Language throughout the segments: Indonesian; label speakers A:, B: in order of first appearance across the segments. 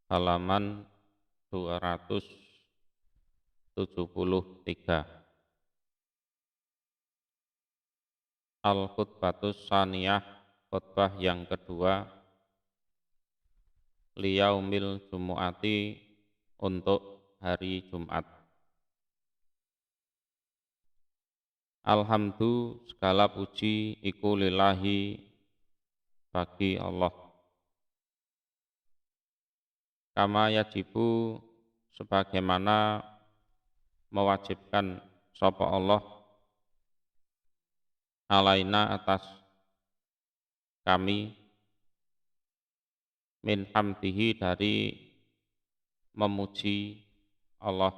A: halaman 273. Al-khutbatus saniyah, khutbah yang kedua, liyaumil jumu'ati, untuk hari Jumat. Alhamdu, segala puji iku lillahi, bagi Allah. Kama yajibu, sebagaimana mewajibkan sapa Allah, alaina, atas kami, min hamdihi, dari memuji Allah,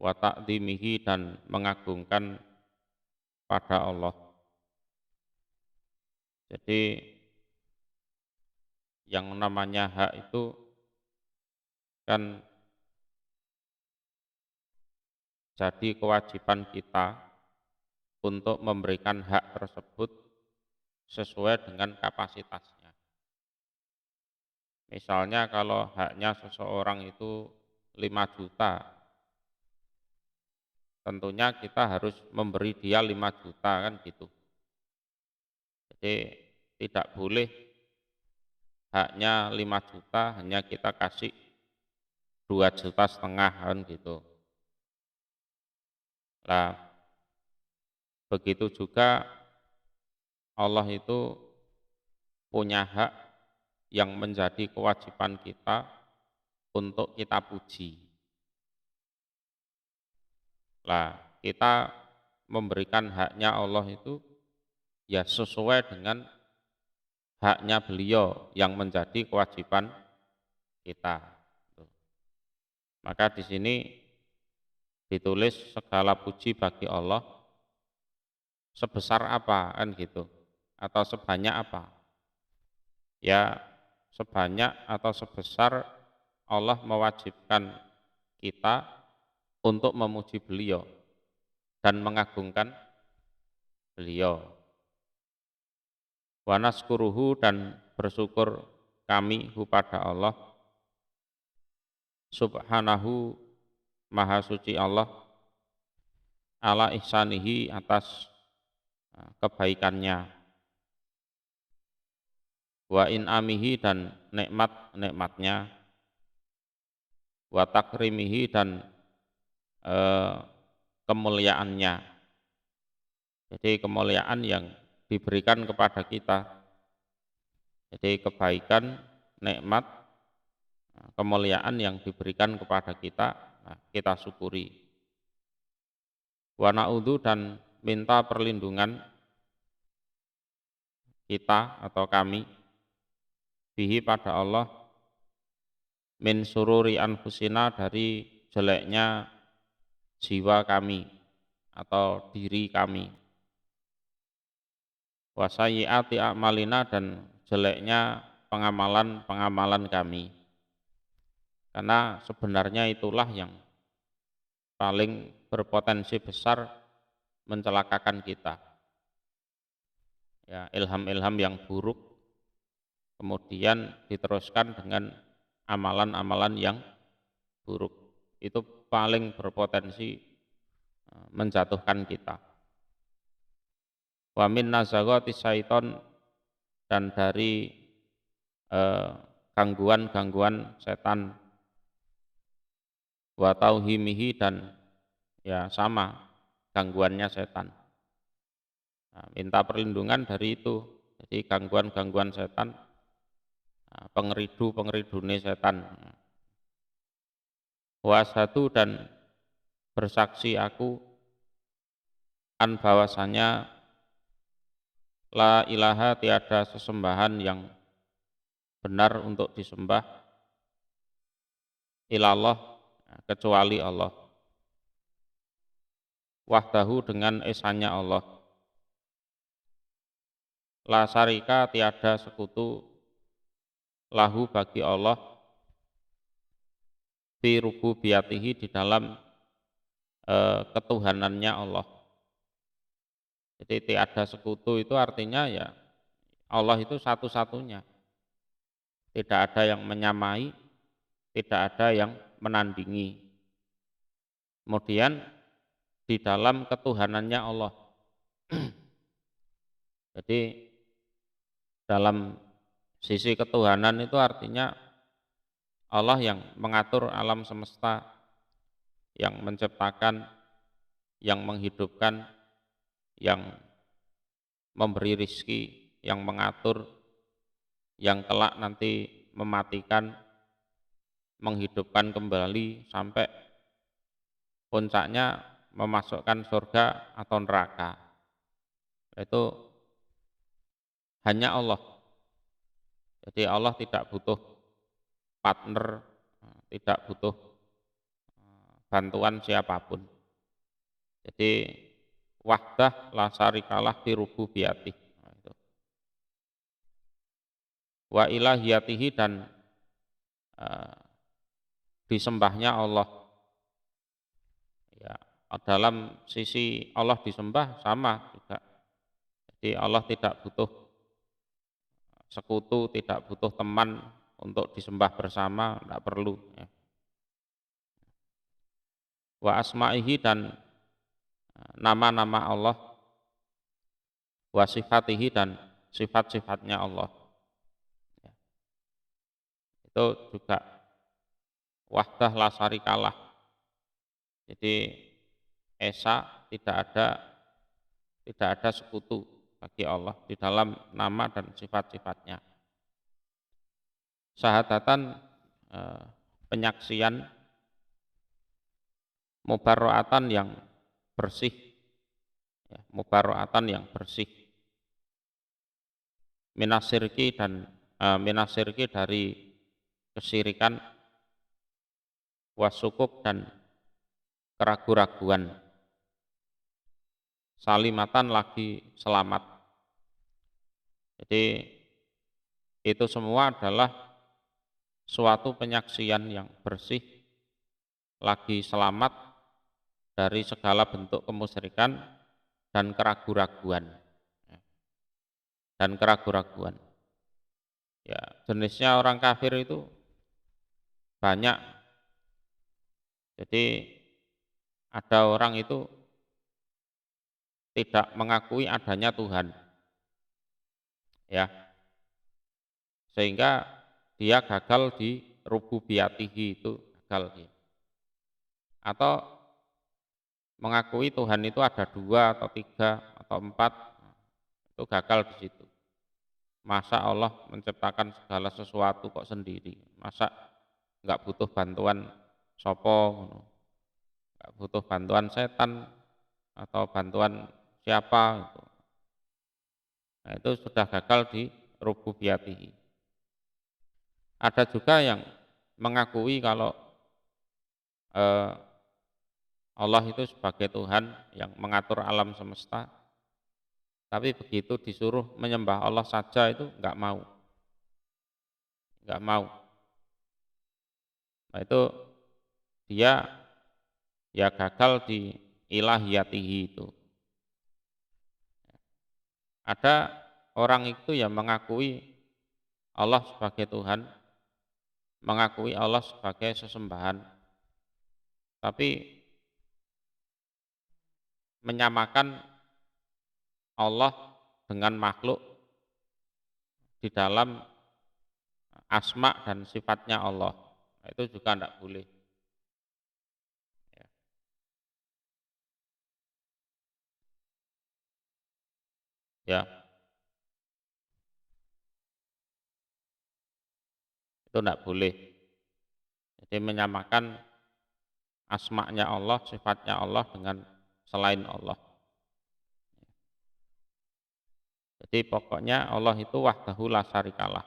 A: wa ta'dhimihi, dan mengagungkan pada Allah. Jadi yang namanya hak itu kan jadi kewajiban kita untuk memberikan hak tersebut sesuai dengan kapasitasnya. Misalnya kalau haknya seseorang itu 5 juta, tentunya kita harus memberi dia 5 juta, kan gitu. Jadi tidak boleh haknya 5 juta hanya kita kasih 2,5 juta, kan gitu. Nah, begitu juga Allah itu punya hak yang menjadi kewajiban kita untuk kita puji. Nah, kita memberikan haknya Allah itu ya sesuai dengan haknya beliau yang menjadi kewajiban kita. Maka di sini ditulis segala puji bagi Allah sebesar apa, kan gitu, atau sebanyak apa. Ya sebanyak atau sebesar Allah mewajibkan kita untuk memuji beliau dan mengagungkan beliau. Wa naskuruhu, dan bersyukur kami kepada Allah, subhanahu, maha suci Allah, ala ihsanihi, atas kebaikannya, wa in'amihi, dan nikmat-nikmatnya, wa takrimihi, dan kemuliaannya. Jadi kemuliaan yang diberikan kepada kita. Jadi kebaikan, nikmat, kemuliaan yang diberikan kepada kita, kita syukuri. Wa na'udzu, dan minta perlindungan kita atau kami, bihi, pada Allah, min sururi anfusina, dari jeleknya jiwa kami atau diri kami, wa sayyiati a'malina, dan jeleknya pengamalan-pengamalan kami. Karena sebenarnya itulah yang paling berpotensi besar mencelakakan kita. Ya, ilham-ilham yang buruk kemudian diteruskan dengan amalan-amalan yang buruk, itu paling berpotensi menjatuhkan kita. Wa min nazaghati syaiton, dan dari gangguan-gangguan setan, wa tauhimihi, dan ya sama gangguannya setan. Nah, minta perlindungan dari itu. Jadi gangguan-gangguan setan, pengeridu-pengeridune setan. Wa satu, dan bersaksi aku, an, bahwasanya la ilaha, tiada sesembahan yang benar untuk disembah, ilallah, kecuali Allah, wahdahu, dengan esanya Allah, la syarika, tiada sekutu, lahu, bagi Allah, fi rububiyatihi, di dalam ketuhanannya Allah. Jadi tiada sekutu itu artinya ya Allah itu satu-satunya. tidak ada yang menyamai, tidak ada yang menandingi. Kemudian di dalam ketuhanannya Allah. Jadi dalam sisi ketuhanan itu artinya Allah yang mengatur alam semesta, yang menciptakan, yang menghidupkan, yang memberi rizki, yang mengatur, yang kelak nanti mematikan, menghidupkan kembali sampai puncaknya memasukkan surga atau neraka. Itu hanya Allah. Jadi Allah tidak butuh partner, tidak butuh bantuan siapapun. Jadi wahdah la syarikalah fi rububiyatih. Nah, itu. Wa ilahiyatihi dan disembahnya Allah. Ya, dalam sisi Allah disembah sama juga. Jadi Allah tidak butuh sekutu, tidak butuh teman untuk disembah bersama, tidak perlu. Ya. Wa asma'ihi dan nama-nama Allah, wa sifatihi dan sifat-sifatnya Allah. Ya. Itu juga wahdah la syarikalah. Jadi esa tidak ada sekutu bagi Allah di dalam nama dan sifat-sifatnya. Syahadatan penyaksian mubarroatan yang bersih, ya, mubarroatan yang bersih, minasirki dan minasirki dari kesyirikan, wasukuk dan keraguan-raguan, salimatan lagi selamat. Jadi itu semua adalah suatu penyaksian yang bersih, lagi selamat dari segala bentuk kemusyrikan dan keraguan-raguan. Dan keraguan-raguan. Ya, jenisnya orang kafir itu banyak. Jadi ada orang itu tidak mengakui adanya Tuhan. Ya. Sehingga dia gagal di rububiyatihi, itu gagal dia. Atau mengakui Tuhan itu ada 2 atau 3 atau 4, itu gagal di situ. Masa Allah menciptakan segala sesuatu kok sendiri? Masa enggak butuh bantuan sopo, enggak butuh bantuan setan atau bantuan siapa gitu. Nah, itu sudah gagal di rububiyatihi. Ada juga yang mengakui kalau Allah itu sebagai Tuhan yang mengatur alam semesta, tapi begitu disuruh menyembah Allah saja itu enggak mau. Enggak mau. Nah, itu dia ya gagal di ilahiyatihi itu. Ada orang itu yang mengakui Allah sebagai Tuhan, mengakui Allah sebagai sesembahan, tapi menyamakan Allah dengan makhluk di dalam asma dan sifatnya Allah. Nah, itu juga tidak boleh. Ya, itu tidak boleh. Jadi menyamakan asma'nya Allah, sifatnya Allah dengan selain Allah. Jadi pokoknya Allah itu wahdahu la syarikalah.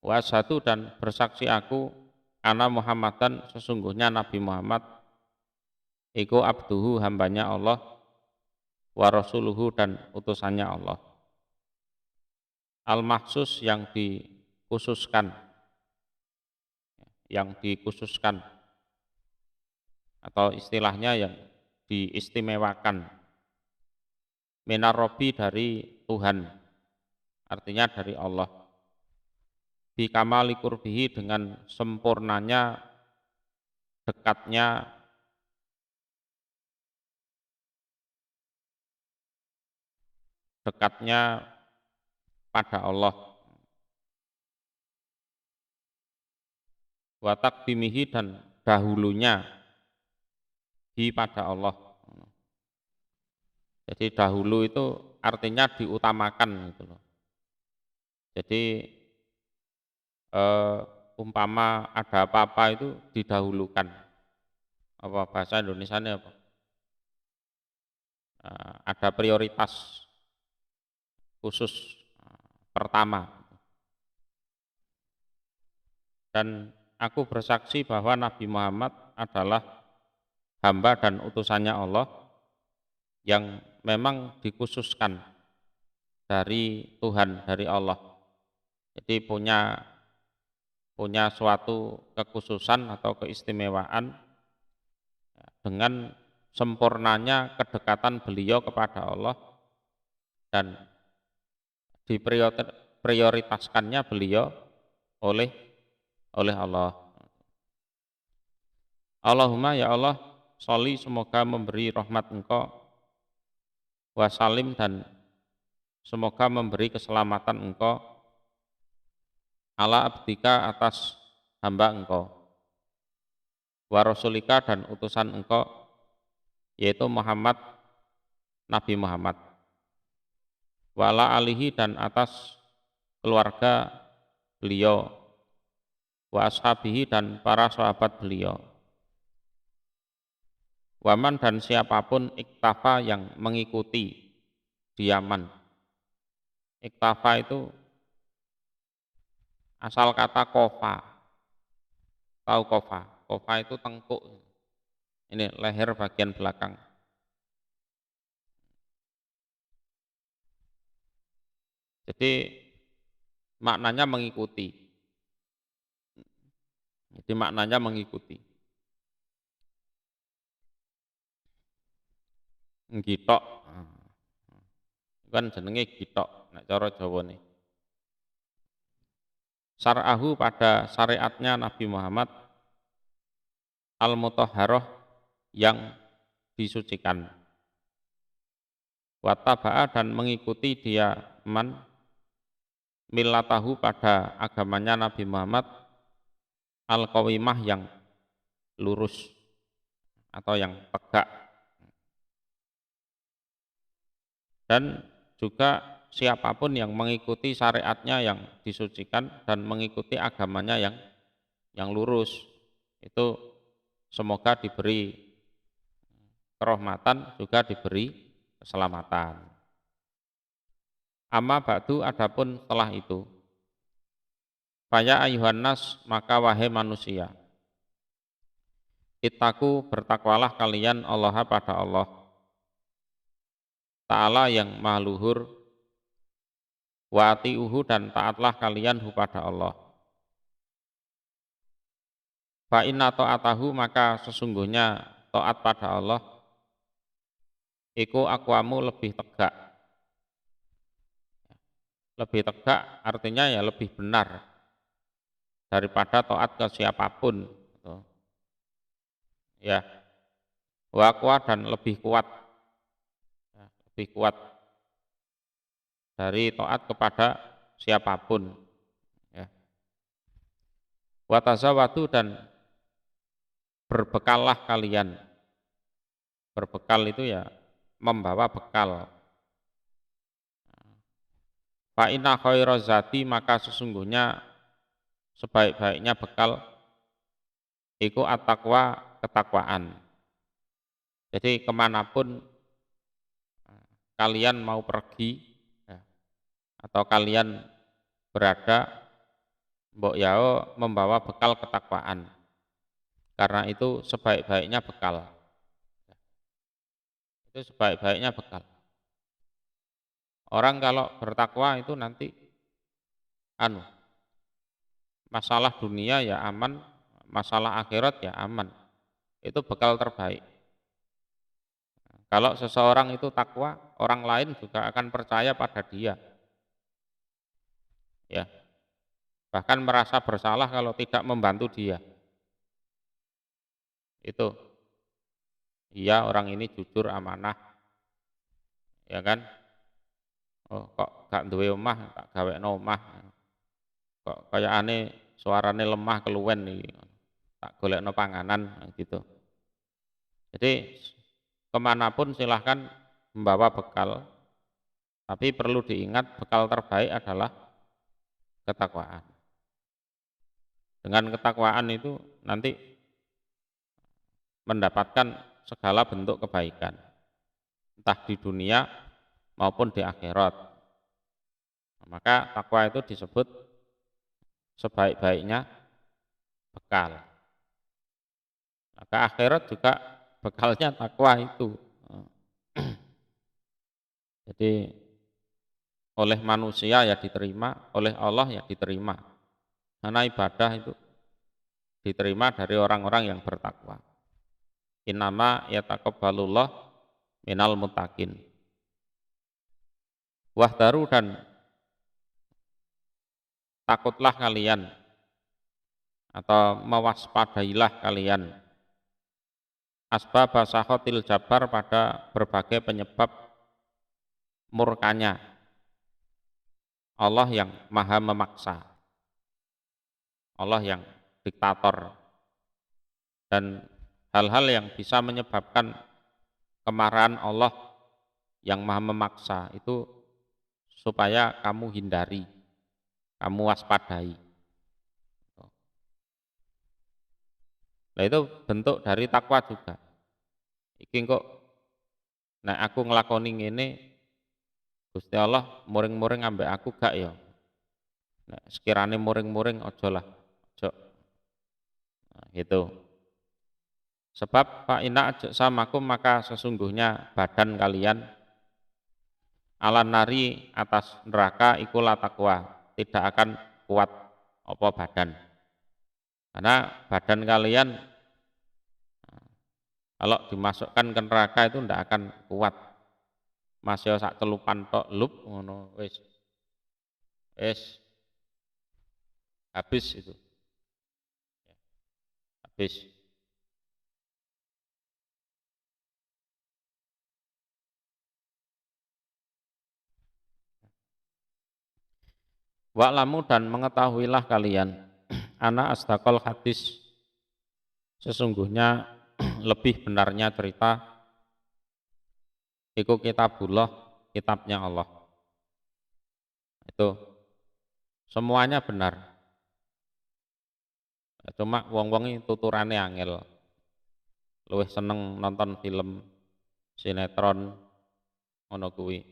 A: Wa asyhadu dan bersaksi aku ana Muhammadan sesungguhnya Nabi Muhammad iku abduhu hambanya Allah wa rasuluhu dan utusannya Allah. Al-mahsus yang dikhususkan atau istilahnya yang diistimewakan. minar Robbi dari Tuhan, artinya dari Allah. Bi kamali qurbihi dengan sempurnanya dekatnya pada Allah. Wa taqdimihi dan dahulunya di pada Allah. Jadi dahulu itu artinya diutamakan gitu loh. Jadi umpama ada apa-apa itu didahulukan. Apa bahasa Indonesianya apa? Ada prioritas khusus pertama. Dan aku bersaksi bahwa Nabi Muhammad adalah hamba dan utusannya Allah yang memang dikhususkan dari Tuhan, dari Allah. Jadi punya suatu kekhususan atau keistimewaan dengan sempurnanya kedekatan beliau kepada Allah dan diprioritaskannya beliau oleh Allah. Allahumma ya Allah, sholli semoga memberi rahmat Engkau, wasalim dan semoga memberi keselamatan Engkau, ala abdika atas hamba Engkau, wa rasulika dan utusan Engkau, yaitu Muhammad, Nabi Muhammad, wa ala alihi dan atas keluarga beliau, wa ashabihi dan para sahabat beliau, waman dan siapapun iktafa yang mengikuti diaman. Iktafa itu asal kata kofa, tahu kofa? Kofa itu tengkuk, ini leher bagian belakang. Jadi maknanya mengikuti. Jadi maknanya mengikuti. Ngitok, kan jenenge gitok, nek cara Jawane. Syar'ahu pada syariatnya Nabi Muhammad al-mutahharah yang disucikan. Wattaba'a dan mengikuti dia millatahu pada agamanya Nabi Muhammad al-qawimah yang lurus atau yang tegak. Dan juga siapapun yang mengikuti syariatnya yang disucikan dan mengikuti agamanya yang lurus, itu semoga diberi kerahmatan, juga diberi keselamatan. Amma ba'du adapun setelah itu, faya ayuhan nas maka wahai manusia, ittaku bertakwalah kalian Allah pada Allah Ta'ala yang maha luhur, wa ati'uhu dan taatlah kalian kepada Allah. Fa inna ta'atahu maka sesungguhnya taat pada Allah iku aqwamu lebih tegak. Lebih tegak artinya ya lebih benar daripada taat ke siapapun. Ya. Wa aqwa dan lebih kuat. Lebih kuat dari taat kepada siapapun. Ya. Wa tazawwadu dan berbekallah kalian. Berbekal itu ya membawa bekal. Fa inna khairaz zati maka sesungguhnya sebaik-baiknya bekal iku at-taqwa, ketakwaan. Jadi kemanapun kalian mau pergi ya, atau kalian berada, mbok yao membawa bekal ketakwaan. Karena itu sebaik-baiknya bekal. Itu sebaik-baiknya bekal. Orang kalau bertakwa itu nanti masalah dunia ya aman, masalah akhirat ya aman. Itu bekal terbaik. Kalau seseorang itu takwa, orang lain juga akan percaya pada dia. Ya, bahkan merasa bersalah kalau tidak membantu dia. Itu, iya orang ini jujur amanah, ya kan? Oh, kok gak duwe omah, tak gawekno omah. Kok kayakane suarane lemah keluwen iki. Tak golekno panganan gitu. Jadi kemanapun silahkan membawa bekal, tapi perlu diingat bekal terbaik adalah ketakwaan. Dengan ketakwaan itu nanti mendapatkan segala bentuk kebaikan, entah di dunia maupun di akhirat. Maka takwa itu disebut sebaik-baiknya bekal. Maka akhirat juga bekalnya takwa itu. Jadi oleh manusia ya diterima, oleh Allah ya diterima. Karena ibadah itu diterima dari orang-orang yang bertakwa. Innama yataqabbalullah minal muttaqin. Wahdaru dan takutlah kalian atau mewaspadailah kalian asbab sakhatil jabar pada berbagai penyebab murkanya Allah yang maha memaksa, Allah yang diktator, dan hal-hal yang bisa menyebabkan kemarahan Allah yang maha memaksa itu supaya kamu hindari, kamu waspadai. Nah itu bentuk dari takwa juga. Iki kok nek aku nglakoni ngene Gusti Allah muring-muring ambek aku gak ya? Nek sekirane muring-muring ojo lah, ojo. Nah, gitu. Sebab fa inna samakum maka sesungguhnya badan kalian ala nari atas neraka ikulah takwa, tidak akan kuat apa badan. Karena badan kalian kalau dimasukkan ke neraka itu tidak akan kuat. Masih sak celupan tok lup ngono wis habis itu. Habis. Wa'lamu dan mengetahuilah kalian ana astaqal hadis sesungguhnya lebih benarnya cerita iku kitabullah, kitabnya Allah. Itu semuanya benar. Cuma wong-wong ini tuturane angel. Luwih seneng nonton film sinetron ngono kuwi.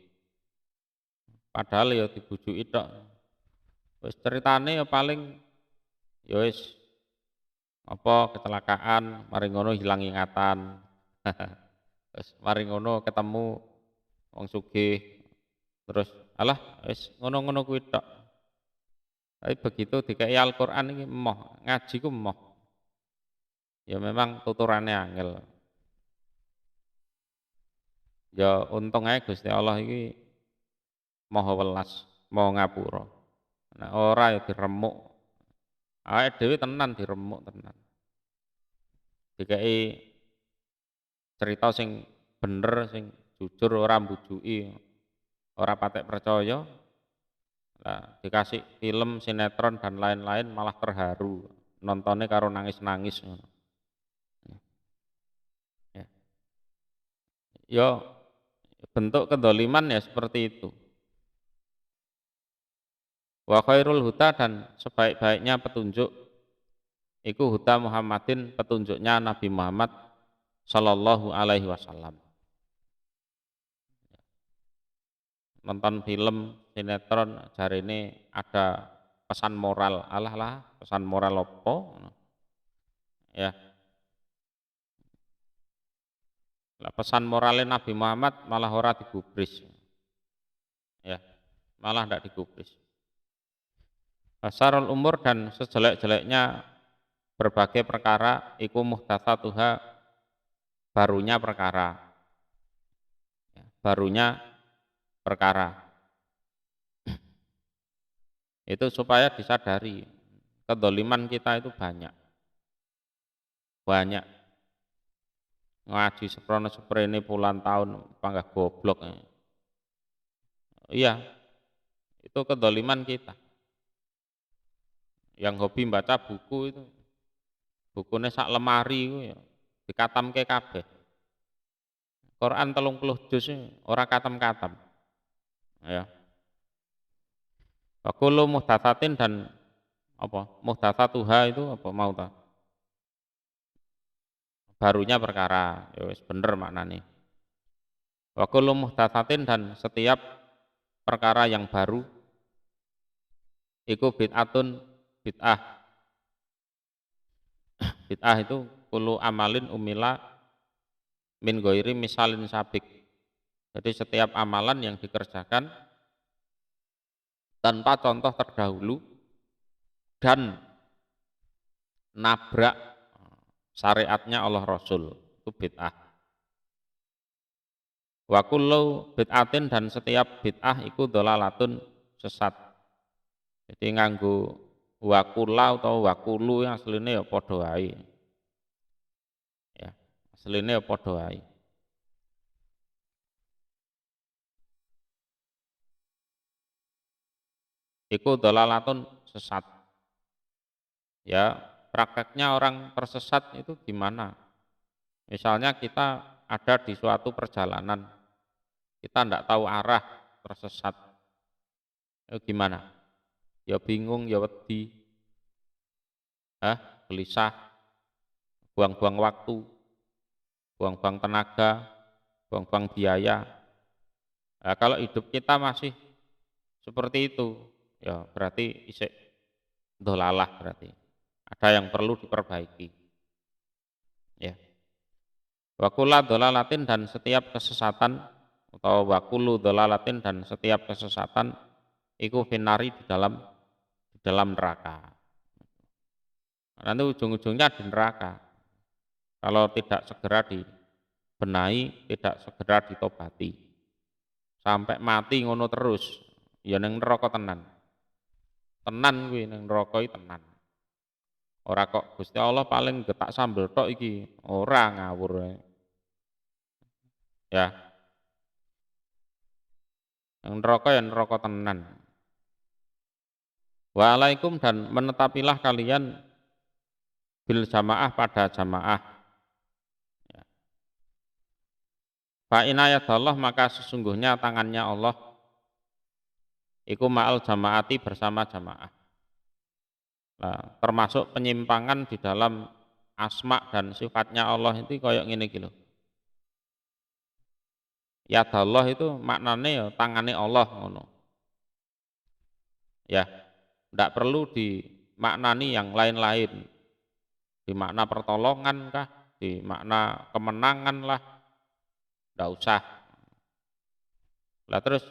A: Padahal ya dibujuki tok. Wis ceritane ya paling ya wis apa kecelakaan, mari ngono hilang ingatan. Terus mari ngono ketemu wong sugih. Terus alah wis ngono-ngono kuwi tok. Tapi begitu dikai Al-Qur'an iki emoh, ngaji ku emoh. Ya memang tuturane angel. Ya untung ae Gusti Allah iki maha welas, maha ngapura. Nek ora ya diremuk. Awake dhewe tenan diremuk tenan. Dikai cerita sing bener, sing jujur, ora mbujuki, ora patek percaya. Lah dikasih film, sinetron dan lain-lain malah terharu. Nontonnya karo nangis-nangis. Ya. Ya bentuk kedoliman ya seperti itu. Wa khairul huda dan sebaik-baiknya petunjuk iku huda Muhammadin, petunjuknya Nabi Muhammad sallallahu alaihi wasallam. Nonton film sinetron jarine ada pesan moral, alah lah pesan moral opo ya. Lah pesan moralnya Nabi Muhammad malah ora digubris ya, malah ndak digubris. Basarul umur dan sejelek-jeleknya berbagai perkara iku muhdatsatuha, barunya perkara ya, barunya perkara. Itu supaya disadari kedzaliman kita itu banyak. Banyak. Ngaji seprene puluhan tahun panggah goblok. Iya, itu kedzaliman kita. Yang hobi baca buku itu, bukunya sak lemari itu ya, dikatamke kabeh. Quran 30 juz ora katam-katam. Ya. Wa kullu muhdatsatin dan apa? Muhdatsatuha itu apa mau ta? Barunya perkara, ya wis bener maknane. Wa kullu muhdatsatin dan setiap perkara yang baru iku bid'atun bid'ah. Bid'ah itu kullu amalin umila min ghairi misalin sabik. Jadi setiap amalan yang dikerjakan tanpa contoh terdahulu dan nabrak syariatnya Allah Rasul, itu bid'ah. Wa kullu bid'atin dan setiap bid'ah iku dhalalatun sesat. Jadi nganggo wakula atau wakulu yang aslinya ya padha wae. Ya, aslinya ya padha wae. Iku dhalalatun sesat. Ya, prakteknya orang tersesat itu gimana? Misalnya kita ada di suatu perjalanan, kita tidak tahu arah, tersesat. Gimana? Ya bingung, ya wedi, gelisah, buang-buang waktu, buang-buang tenaga, buang-buang biaya. Nah, kalau hidup kita masih seperti itu, ya berarti isek dolalah berarti. Ada yang perlu diperbaiki. Ya. Wakula dolalatin dan setiap kesesatan atau wakulu dolalatin dan setiap kesesatan iku finari di dalam neraka. Nanti ujung-ujungnya di neraka. Kalau tidak segera dibenahi, tidak segera ditobati. Sampai mati ngono terus, ya ning neraka tenan. Tenan kuwi ning neraka iki tenan. Ora kok Gusti Allah paling getak sambel tok iki, ora ngawur. Ya, yang neraka ya neraka tenan. Waalaikum dan menetapilah kalian bil jamaah pada jamaah. Ya. Fa inayatullah maka sesungguhnya tangannya Allah iku ma'al jamaati bersama jamaah. Nah, termasuk penyimpangan di dalam asma dan sifatnya Allah itu kayak ngene iki lho. Yadallah itu maknane ya tangane Allah ngono. Ya, tidak perlu dimaknani yang lain-lain. Di makna pertolongan kah, di makna kemenangan lah, tidak usah. Lah terus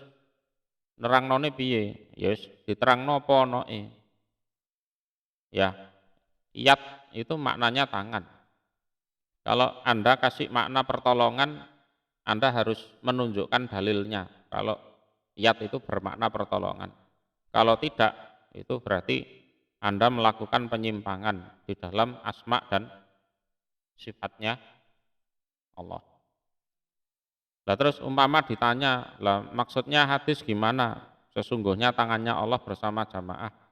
A: nerangnone piye? Ya wis diterangno apa onoke. Ya, yad itu maknanya tangan. Kalau Anda kasih makna pertolongan, Anda harus menunjukkan dalilnya. Kalau yad itu bermakna pertolongan. Kalau tidak, itu berarti Anda melakukan penyimpangan di dalam asma dan sifatnya Allah. Lah terus umpama ditanya, lah maksudnya hadis gimana? Sesungguhnya tangannya Allah bersama jamaah.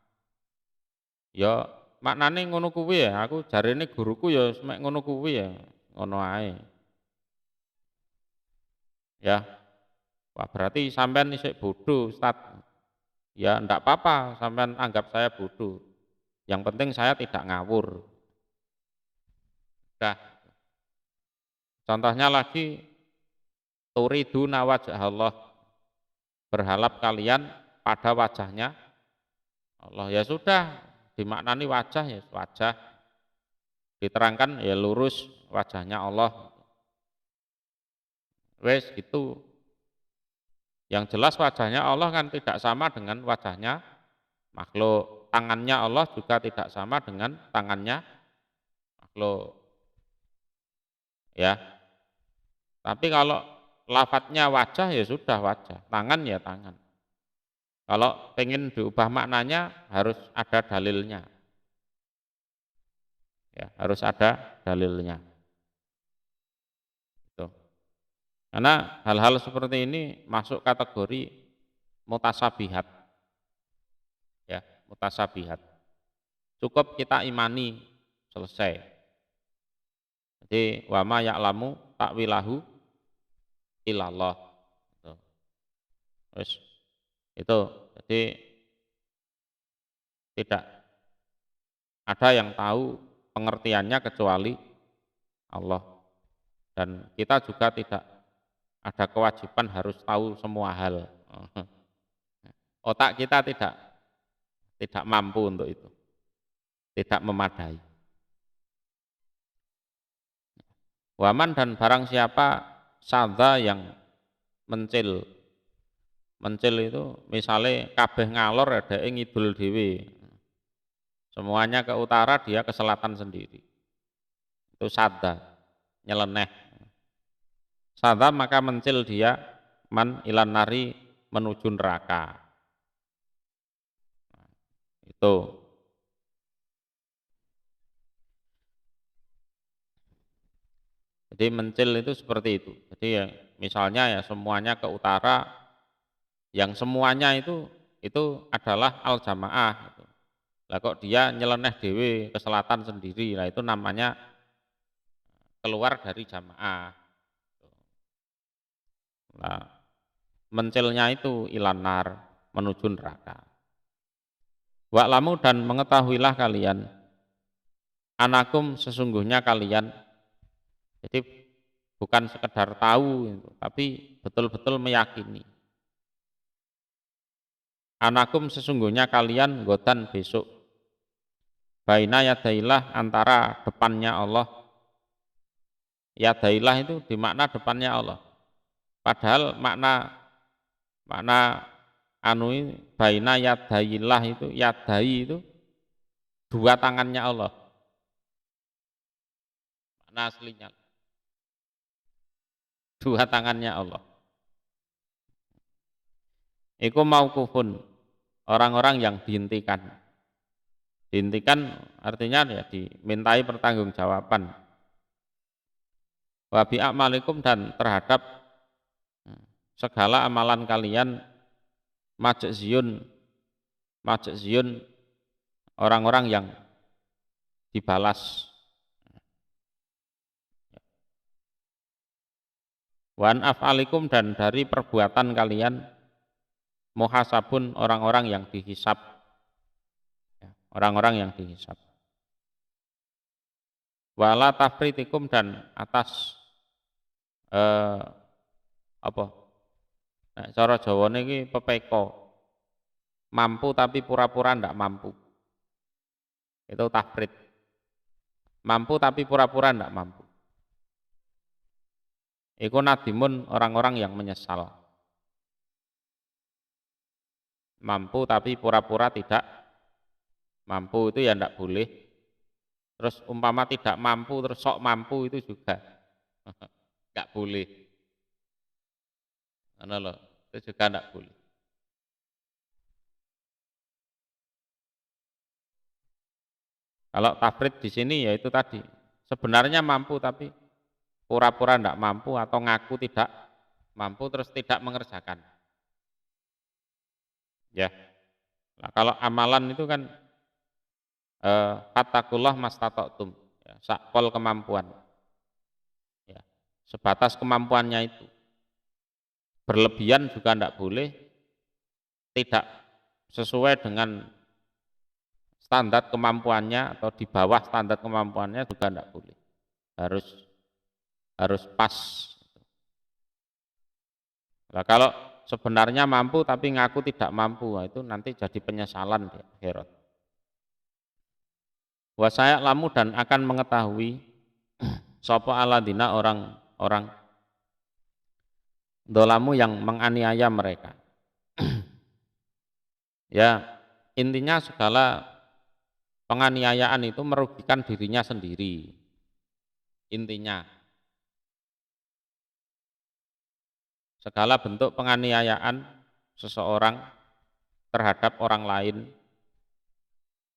A: Ya maknane ngono kuwi ya, aku jarene guruku ya mek ngono kuwi ya, ngono ae. Ya, wah berarti sampean isik bodoh, Ustaz. Ya ndak apa-apa sampean anggap saya bodoh. Yang penting saya tidak ngawur. Nah, contohnya lagi turiduna wajah Allah. Berhalap kalian pada wajahnya Allah. Ya sudah, dimaknani wajah ya wajah. Diterangkan ya lurus wajahnya Allah. Wes itu. Yang jelas wajahnya Allah kan tidak sama dengan wajahnya makhluk. Tangannya Allah juga tidak sama dengan tangannya makhluk. Ya. Tapi kalau lafadznya wajah ya sudah wajah, tangan ya tangan. Kalau pengen diubah maknanya harus ada dalilnya, ya harus ada dalilnya. Gitu. Karena hal-hal seperti ini masuk kategori mutasabihat, ya mutasabihat. Cukup kita imani selesai. Jadi wama ya'lamu ta'wilahu illallah. Gitu. Terus itu jadi tidak ada yang tahu pengertiannya kecuali Allah, dan kita juga tidak ada kewajiban harus tahu semua hal. Otak kita tidak mampu untuk itu, tidak memadai. Waman dan barang siapa sadza yang mencil itu misalnya kabeh ngalor ada ngidul dewe, semuanya ke utara dia ke selatan sendiri, itu sadza, nyeleneh. Sadza maka mencil dia man ilan nari menuju neraka. Itu jadi mencil itu seperti itu. Jadi ya, misalnya ya semuanya ke utara, yang semuanya itu adalah al jamaah gitu. Lah kok dia nyeleneh dewe ke selatan sendiri, lah itu namanya keluar dari jamaah. Nah, mencilnya itu ilanar menuju neraka. Wa'lamu dan mengetahuilah kalian, anakum sesungguhnya kalian, jadi bukan sekedar tahu gitu, tapi betul-betul meyakini. Anakum sesungguhnya kalian godan besok, baina yadailah antara depannya Allah. Yadailah itu dimakna depannya Allah. Padahal makna anu ini, baina yadailah itu, yadai itu dua tangannya Allah. Makna aslinya dua tangannya Allah. Iku mauqufun, orang-orang yang dihentikan. Dihentikan artinya ya dimintai pertanggungjawaban. Wa bi a'malikum dan terhadap segala amalan kalian, majziyun orang-orang yang dibalas. Wan af'alikum dan dari perbuatan kalian, muhasabun orang-orang yang dihisab, orang-orang yang dihisab. Wala tafritikum dan atas apa? Nah, cara Jawane iki pepeko, mampu tapi pura-pura ndak mampu. Itu tafrit. Mampu tapi pura-pura ndak mampu. Iku nadimun orang-orang yang menyesal. Mampu tapi pura-pura tidak mampu itu ya ndak boleh. Terus umpama tidak mampu terus sok mampu itu juga nggak boleh. Ana lho, itu juga ndak boleh. Kalau tafrid di sini ya itu tadi, sebenarnya mampu tapi pura-pura ndak mampu atau ngaku tidak mampu terus tidak mengerjakan. Ya. Nah, kalau amalan itu kan fattakullah mastata'tum, ya, sakpol kemampuan. Ya. Sebatas kemampuannya itu. Berlebihan juga tidak boleh, tidak sesuai dengan standar kemampuannya atau di bawah standar kemampuannya juga tidak boleh. Harus pas. Nah, kalau sebenarnya mampu tapi ngaku tidak mampu, itu nanti jadi penyesalan di akhirat. Wasaya lamu dan akan mengetahui sopo aladina orang-orang dolamu yang menganiaya mereka. Ya, intinya segala penganiayaan itu merugikan dirinya sendiri. Intinya. segala bentuk penganiayaan seseorang terhadap orang lain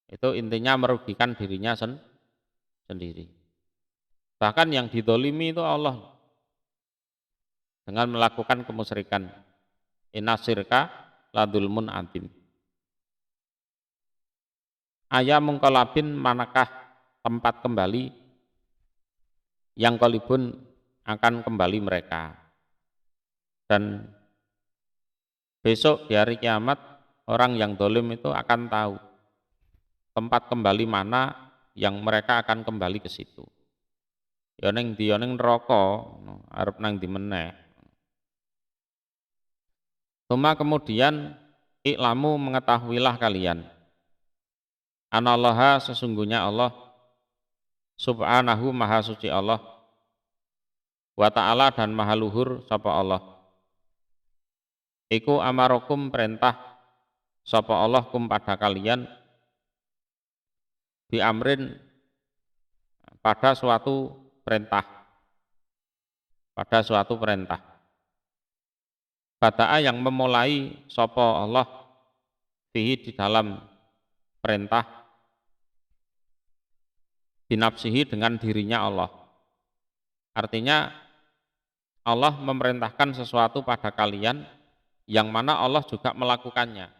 A: itu intinya merugikan dirinya sendiri. Bahkan yang didolimi itu Allah dengan melakukan kemusyrikan. Inna syirka ladulmun adzim. Aya mungkalabin manakah tempat kembali yang qalibun akan kembali mereka. Dan besok di hari kiamat orang yang dolim itu akan tahu tempat kembali mana yang mereka akan kembali ke situ. Ya ning ndi ya ning neraka, arep nang ndi meneh. Kemudian iklamu mengetahuilah kalian. Anallaha sesungguhnya Allah subhanahu maha suci Allah wa ta'ala dan maha luhur sapa Allah. Iku amarokum perintah sapa Allah kum pada kalian bi amrin pada suatu perintah. Pada suatu perintah. Bada'a yang memulai sapa Allah fihi di dalam perintah binafsihi dengan dirinya Allah. Artinya Allah memerintahkan sesuatu pada kalian yang mana Allah juga melakukannya.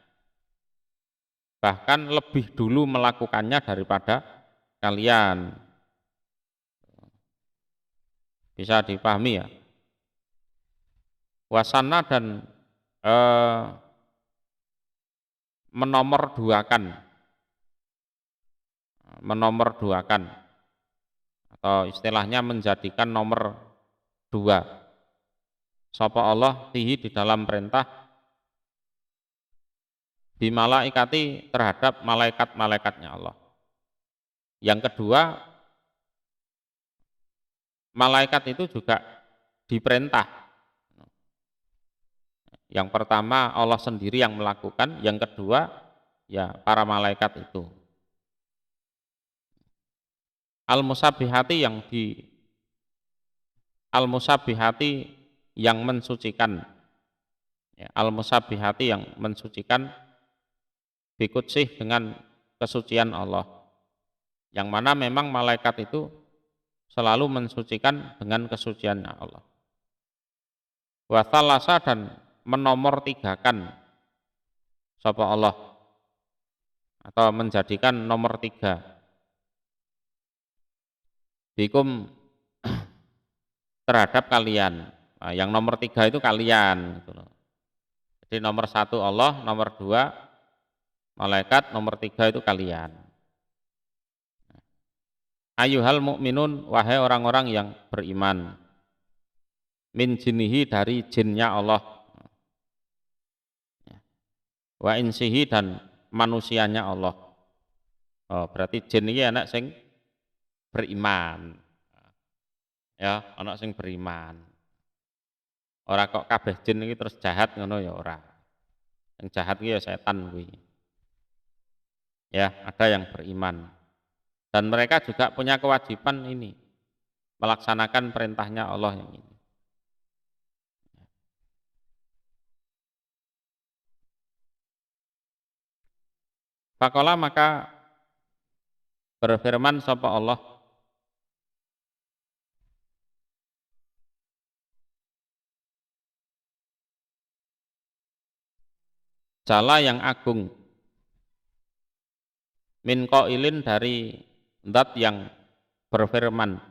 A: Bahkan lebih dulu melakukannya daripada kalian. Bisa dipahami ya. Wasana dan menomorduakan atau istilahnya menjadikan nomor dua sapa Allah fihi di dalam perintah bimalaikati terhadap malaikat-malaikatnya Allah. Yang kedua, malaikat itu juga diperintah. Yang pertama Allah sendiri yang melakukan, yang kedua ya para malaikat itu. Al-musabbihati yang mensucikan. Ya, al-musabbihati yang mensucikan bikutsih dengan kesucian Allah. Yang mana memang malaikat itu selalu mensucikan dengan kesuciannya Allah. Wa thalasa dan menomortigakan sapa Allah atau menjadikan nomor 3 bikum terhadap kalian. Nah, yang nomor 3 itu kalian gitu loh. Jadi nomor 1 Allah, nomor 2 malaikat, nomor 3 itu kalian. Ayuhal mukminun, wahai orang-orang yang beriman. Min jinihi, dari jinnya Allah. Wa insihi, dan manusianya Allah. Oh, berarti jin ini anak sing beriman. Ya, anak sing beriman. Ora kok kabeh jin iki terus jahat ngono ya ora. Yang jahat iki ya setan kuwi. Ya, ada yang beriman. Dan mereka juga punya kewajiban ini melaksanakan perintahnya Allah yang ini. Faqala maka berfirman sapa Allah, Jalla yang agung, min qailin dari zat yang berfirman.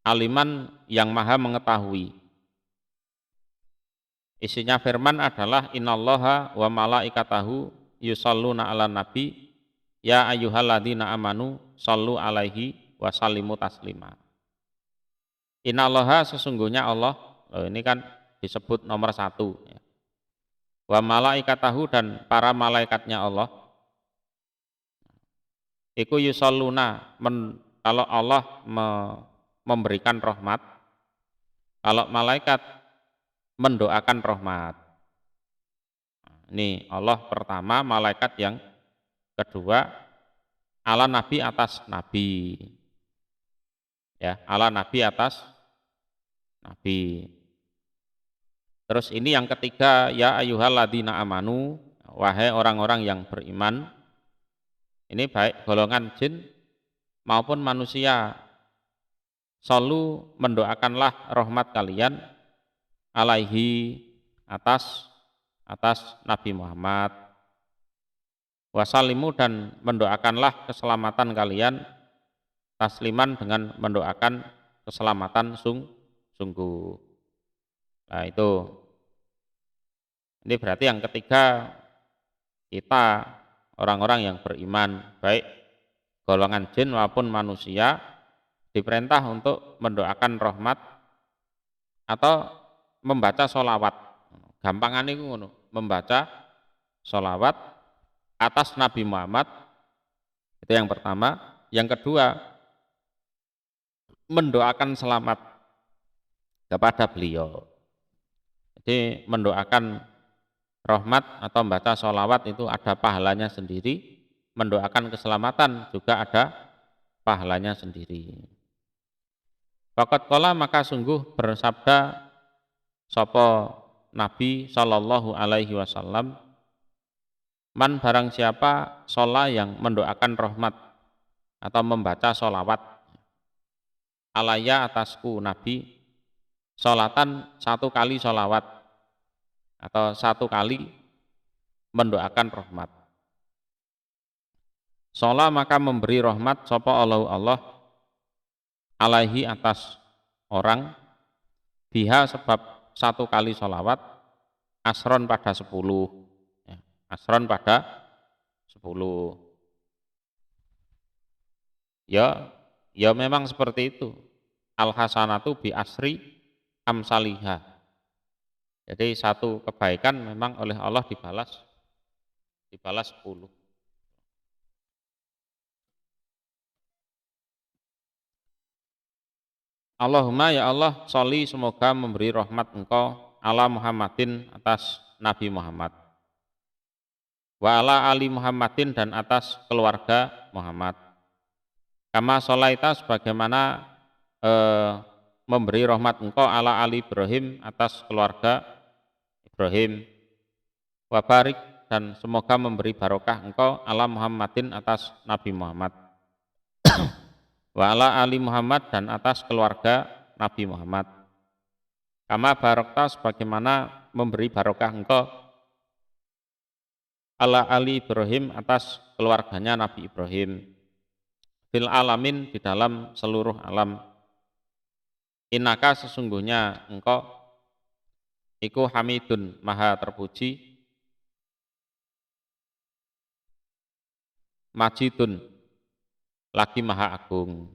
A: Aliman yang maha mengetahui. Isinya firman adalah innallaha wa malaikatahu yusalluna ala nabi ya ayyuhalladzina amanu sallu alaihi wa sallimu taslima. Innallaha sesungguhnya Allah, ini kan disebut nomor 1 ya. Wa malaikatahu dan para malaikatnya Allah. Iku yusalluna, kalau Allah memberikan rahmat, kalau malaikat mendoakan rahmat. Ini Allah pertama, malaikat yang kedua, ala nabi atas nabi, ya, ala nabi atas nabi. Terus ini yang ketiga, ya ayyuhalladzina amanu, wahai orang-orang yang beriman. Ini baik golongan jin maupun manusia, selalu mendoakanlah rahmat kalian alaihi atas Nabi Muhammad, wasalimu, dan mendoakanlah keselamatan kalian tasliman, dengan mendoakan keselamatan sungguh. Nah itu, ini berarti yang ketiga, kita orang-orang yang beriman, baik golongan jin maupun manusia, diperintah untuk mendoakan rahmat atau membaca sholawat. Gampangan itu membaca sholawat atas Nabi Muhammad, itu yang pertama. Yang kedua, mendoakan selamat kepada beliau. Jadi mendoakan rahmat atau membaca sholawat itu ada pahalanya sendiri, mendoakan keselamatan juga ada pahalanya sendiri. Faqad qala, maka sungguh bersabda sapa Nabi sallallahu alaihi wasallam, man barang siapa sholat yang mendoakan rahmat atau membaca sholawat alaya atasku Nabi, sholatan satu kali sholawat atau satu kali mendoakan rahmat. Sholat maka memberi rahmat sapa Allah alaihi atas orang, biha sebab satu kali sholawat, asron pada 10, ya, asron pada 10. Ya memang seperti itu. Al hasanatu bi asri amsalihah. Jadi satu kebaikan memang oleh Allah dibalas 10. Allahumma ya Allah, sholli, semoga memberi rahmat engkau ala Muhammadin atas Nabi Muhammad, wa ala ali Muhammadin, dan atas keluarga Muhammad, kama sholaita, sebagaimana memberi rahmat engkau ala ali Ibrahim, atas keluarga Ibrahim, wa barik, dan semoga memberi barokah engkau ala Muhammadin atas Nabi Muhammad, wa ala ali Muhammad, dan atas keluarga Nabi Muhammad, kama barokta, sebagaimana memberi barokah engkau ala ali Ibrahim, atas keluarganya Nabi Ibrahim, fil alamin, di dalam seluruh alam. Innaka, sesungguhnya engkau iku hamidun, maha terpuji, majidun, lagi maha agung.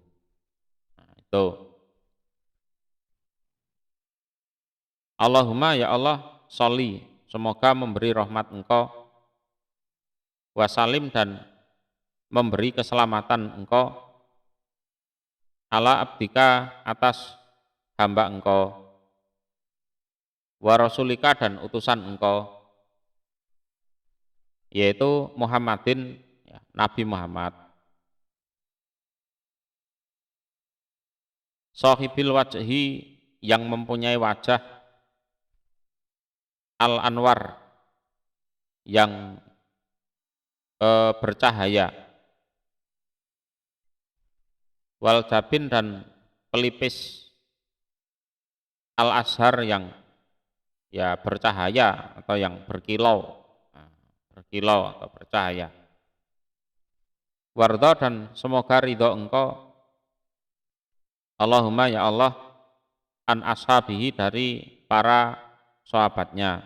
A: Nah, itu. Allahumma ya Allah, sholli, semoga memberi rahmat engkau, wasalim, dan memberi keselamatan engkau ala abdika, atas hamba engkau, wa rasulika, dan utusan engkau, yaitu Muhammadin, ya, Nabi Muhammad, sahibil wajhi, yang mempunyai wajah al anwar, yang bercahaya, wal jabin, dan pelipis al ashar, yang ya bercahaya atau yang berkilau, berkilau atau bercahaya, wardo, dan semoga ridho engkau Allahumma ya Allah an ashabihi, dari para sahabatnya,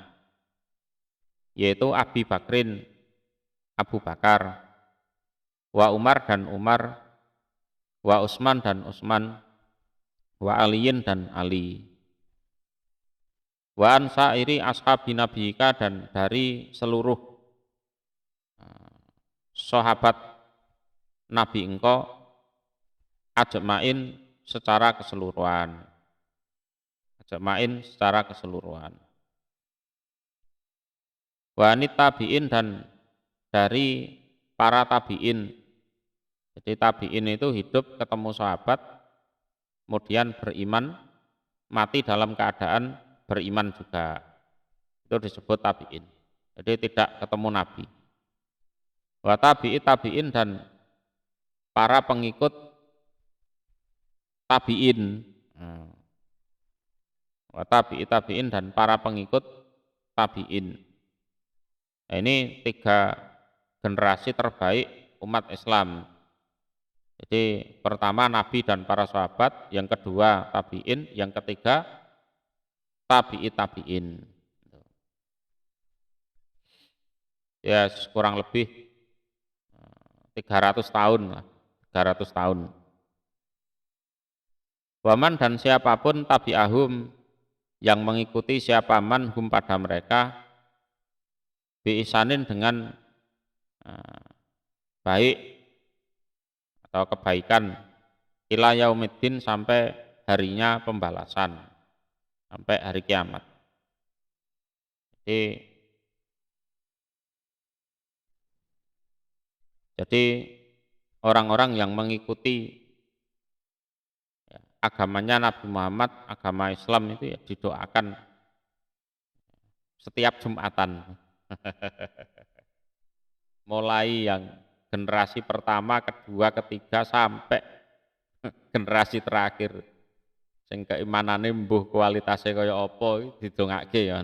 A: yaitu Abi Bakrin, Abu Bakar, wa Umar, dan Umar, wa Utsman, dan Utsman, wa Aliyin, dan Ali, wa an sa'iri ashabi nabiyika, dan dari seluruh sahabat Nabi engkau, ajmain, secara keseluruhan, ajmain, secara keseluruhan, wa anit tabi'in, dan dari para tabi'in, Jadi tabi'in itu hidup ketemu sahabat, kemudian beriman, mati dalam keadaan beriman juga. Itu disebut tabi'in. Jadi tidak ketemu Nabi. Wa tabi'in dan para pengikut tabi'in. Wa tabi'in dan para pengikut tabi'in. Nah, ini 3 generasi terbaik umat Islam. Jadi pertama Nabi dan para sahabat, yang kedua tabi'in, yang ketiga tabi'in. Ya kurang lebih 300 tahun lah, 300 tahun. Waman dan siapapun tabi'ahum yang mengikuti siapa man hum pada mereka biisanin dengan baik atau kebaikan ila yaumiddin sampai harinya pembalasan, sampai hari kiamat. Jadi orang-orang yang mengikuti agamanya Nabi Muhammad, agama Islam itu ya didoakan setiap Jumatan. Mulai yang generasi pertama, kedua, ketiga sampai generasi terakhir. Sing keimanane mbuh kualitasnya kaya apa didongake ya.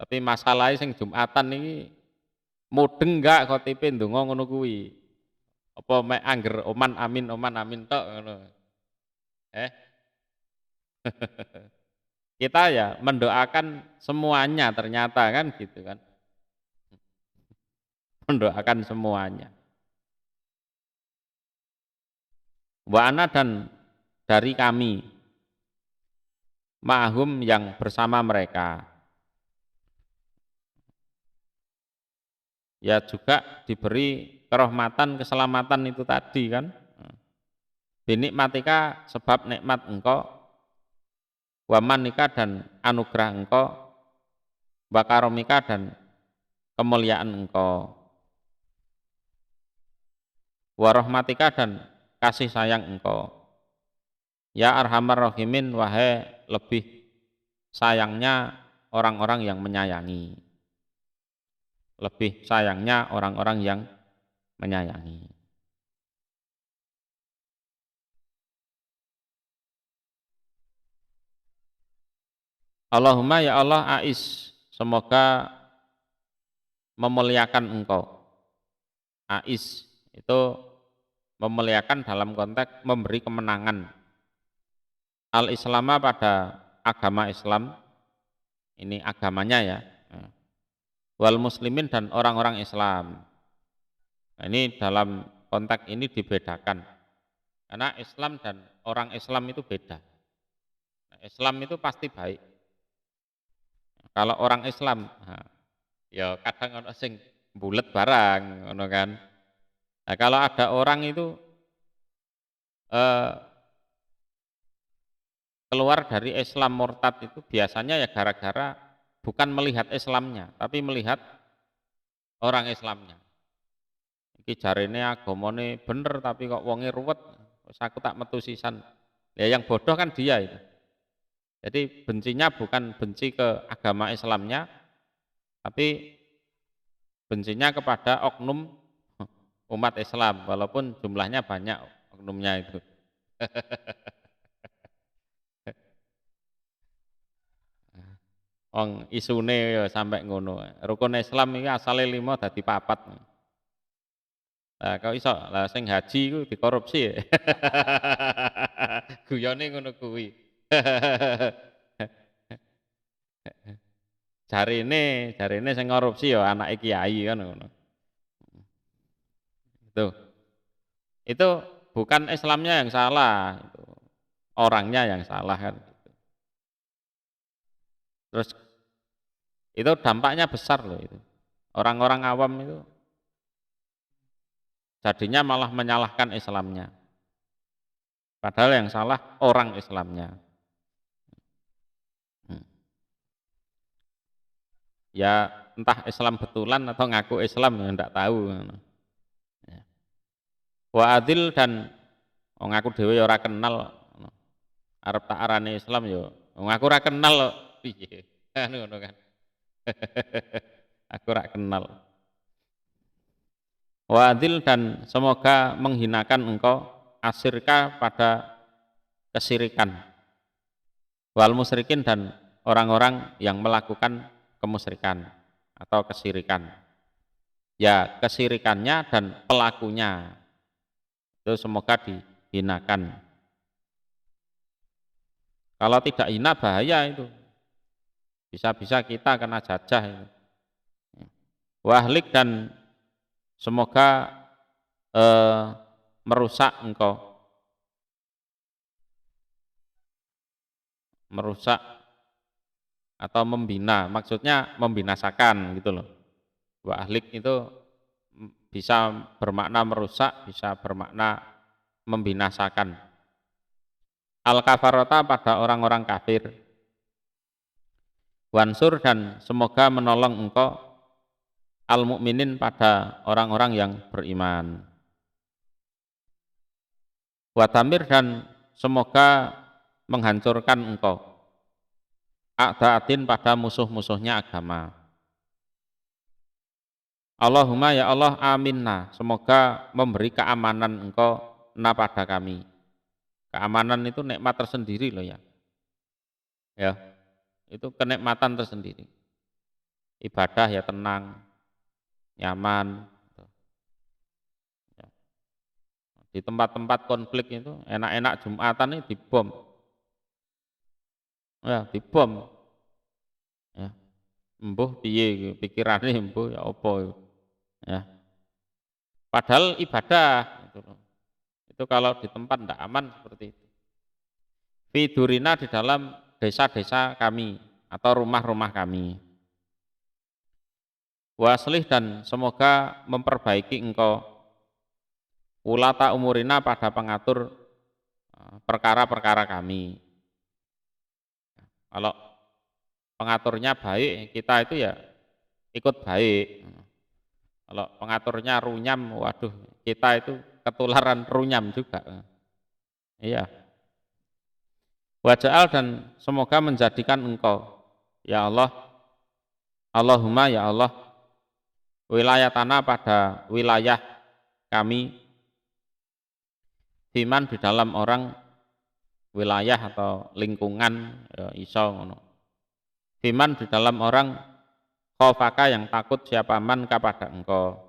A: Tapi masalahnya sing Jumatan ini mudeng enggak khotibe ndonga ngono kuwi. Apa mek angger oman amin tok ngono. Kita ya mendoakan semuanya ternyata kan gitu kan. Mendoakan semuanya. Wa ana dan dari kami ma'hum yang bersama mereka. Ya juga diberi kerahmatan, keselamatan itu tadi kan. Binikmatika sebab nikmat engkau, wamanika dan anugerah engkau, wakaromika dan kemuliaan engkau, warahmatika dan kasih sayang engkau. Ya arhamar rahimin, wahai lebih sayangnya orang-orang yang menyayangi. Lebih sayangnya orang-orang yang menyayangi. Allahumma ya Allah ais, semoga memuliakan engkau. Ais itu memuliakan dalam konteks memberi kemenangan. Al-Islama pada agama Islam, ini agamanya ya. Wal muslimin dan orang-orang Islam. Nah, ini dalam konteks ini dibedakan. Karena Islam dan orang Islam itu beda. Islam itu pasti baik. Kalau orang Islam, ya kadang ono sing bulet barang, ono kan. Nah, kalau ada orang itu keluar dari Islam murtad itu biasanya ya gara-gara bukan melihat Islamnya, tapi melihat orang Islamnya. Iki jarene agamane bener tapi kok wonge ruwet, wis aku tak metu sisan. Ya yang bodoh kan dia itu. Jadi bencinya bukan benci ke agama Islamnya, tapi bencinya kepada oknum umat Islam, walaupun jumlahnya banyak oknumnya itu. Wong isune ya sampai ngono. Rukun Islam iki asale 5 dadi 4. Lah kok iso? Lah sing haji iku dikorupsi ya. Guyone ngono kuwi. Jarine sing korupsi ya anake kiai kan ngono. Itu bukan Islamnya yang salah, itu orangnya yang salah kan. Terus itu dampaknya besar loh itu. Orang-orang awam itu jadinya malah menyalahkan Islamnya. Padahal yang salah orang Islamnya. Ya entah Islam betulan atau ngaku Islam ya enggak tahu. Wa adil dan wong aku dhewe ya ora kenal arep tak arane Islam ya wong aku ora kenal kok piye. Ngono kan. Aku ora kenal. Wa adil dan semoga menghinakan engkau asirka pada kesirikan. Wal musyrikin dan orang-orang yang melakukan kemusyrikan atau kesirikan. Ya, kesirikannya dan pelakunya itu semoga dihinakan. Kalau tidak hina bahaya itu. Bisa-bisa kita kena jajah itu. Wahlik dan semoga merusak engkau. Merusak atau membina, maksudnya membinasakan gitu loh. Wahlik itu bisa bermakna merusak, bisa bermakna membinasakan. Al-kafarota pada orang-orang kafir. Wansur dan semoga menolong engkau al-mu'minin pada orang-orang yang beriman. Watamir dan semoga menghancurkan engkau a'da'atin pada musuh-musuhnya agama. Allahumma ya Allah aminna, semoga memberi keamanan engkau na pada kami. Keamanan itu nikmat tersendiri loh ya. Ya, itu kenikmatan tersendiri. Ibadah ya tenang, nyaman. Di tempat-tempat konflik itu enak-enak Jumatan ini dibom. Ya, dibom. Ya. Embuh piye pikirane embuh ya apa ya. Padahal ibadah gitu loh. Itu kalau di tempat tidak aman seperti itu. Fidurina di dalam desa-desa kami atau rumah-rumah kami. Waslih dan semoga memperbaiki engkau ulata umurina pada pengatur perkara-perkara kami. Kalau pengaturnya baik, kita itu ya ikut baik. Kalau pengaturnya runyam, waduh, kita itu ketularan runyam juga. Iya. Waja'al dan semoga menjadikan engkau, ya Allah, Allahumma ya Allah, wilayah tanah pada wilayah kami, iman di dalam orang wilayah atau lingkungan, ya, iso ngono. Iman di dalam orang khofaka yang takut siapa man kepada engkau.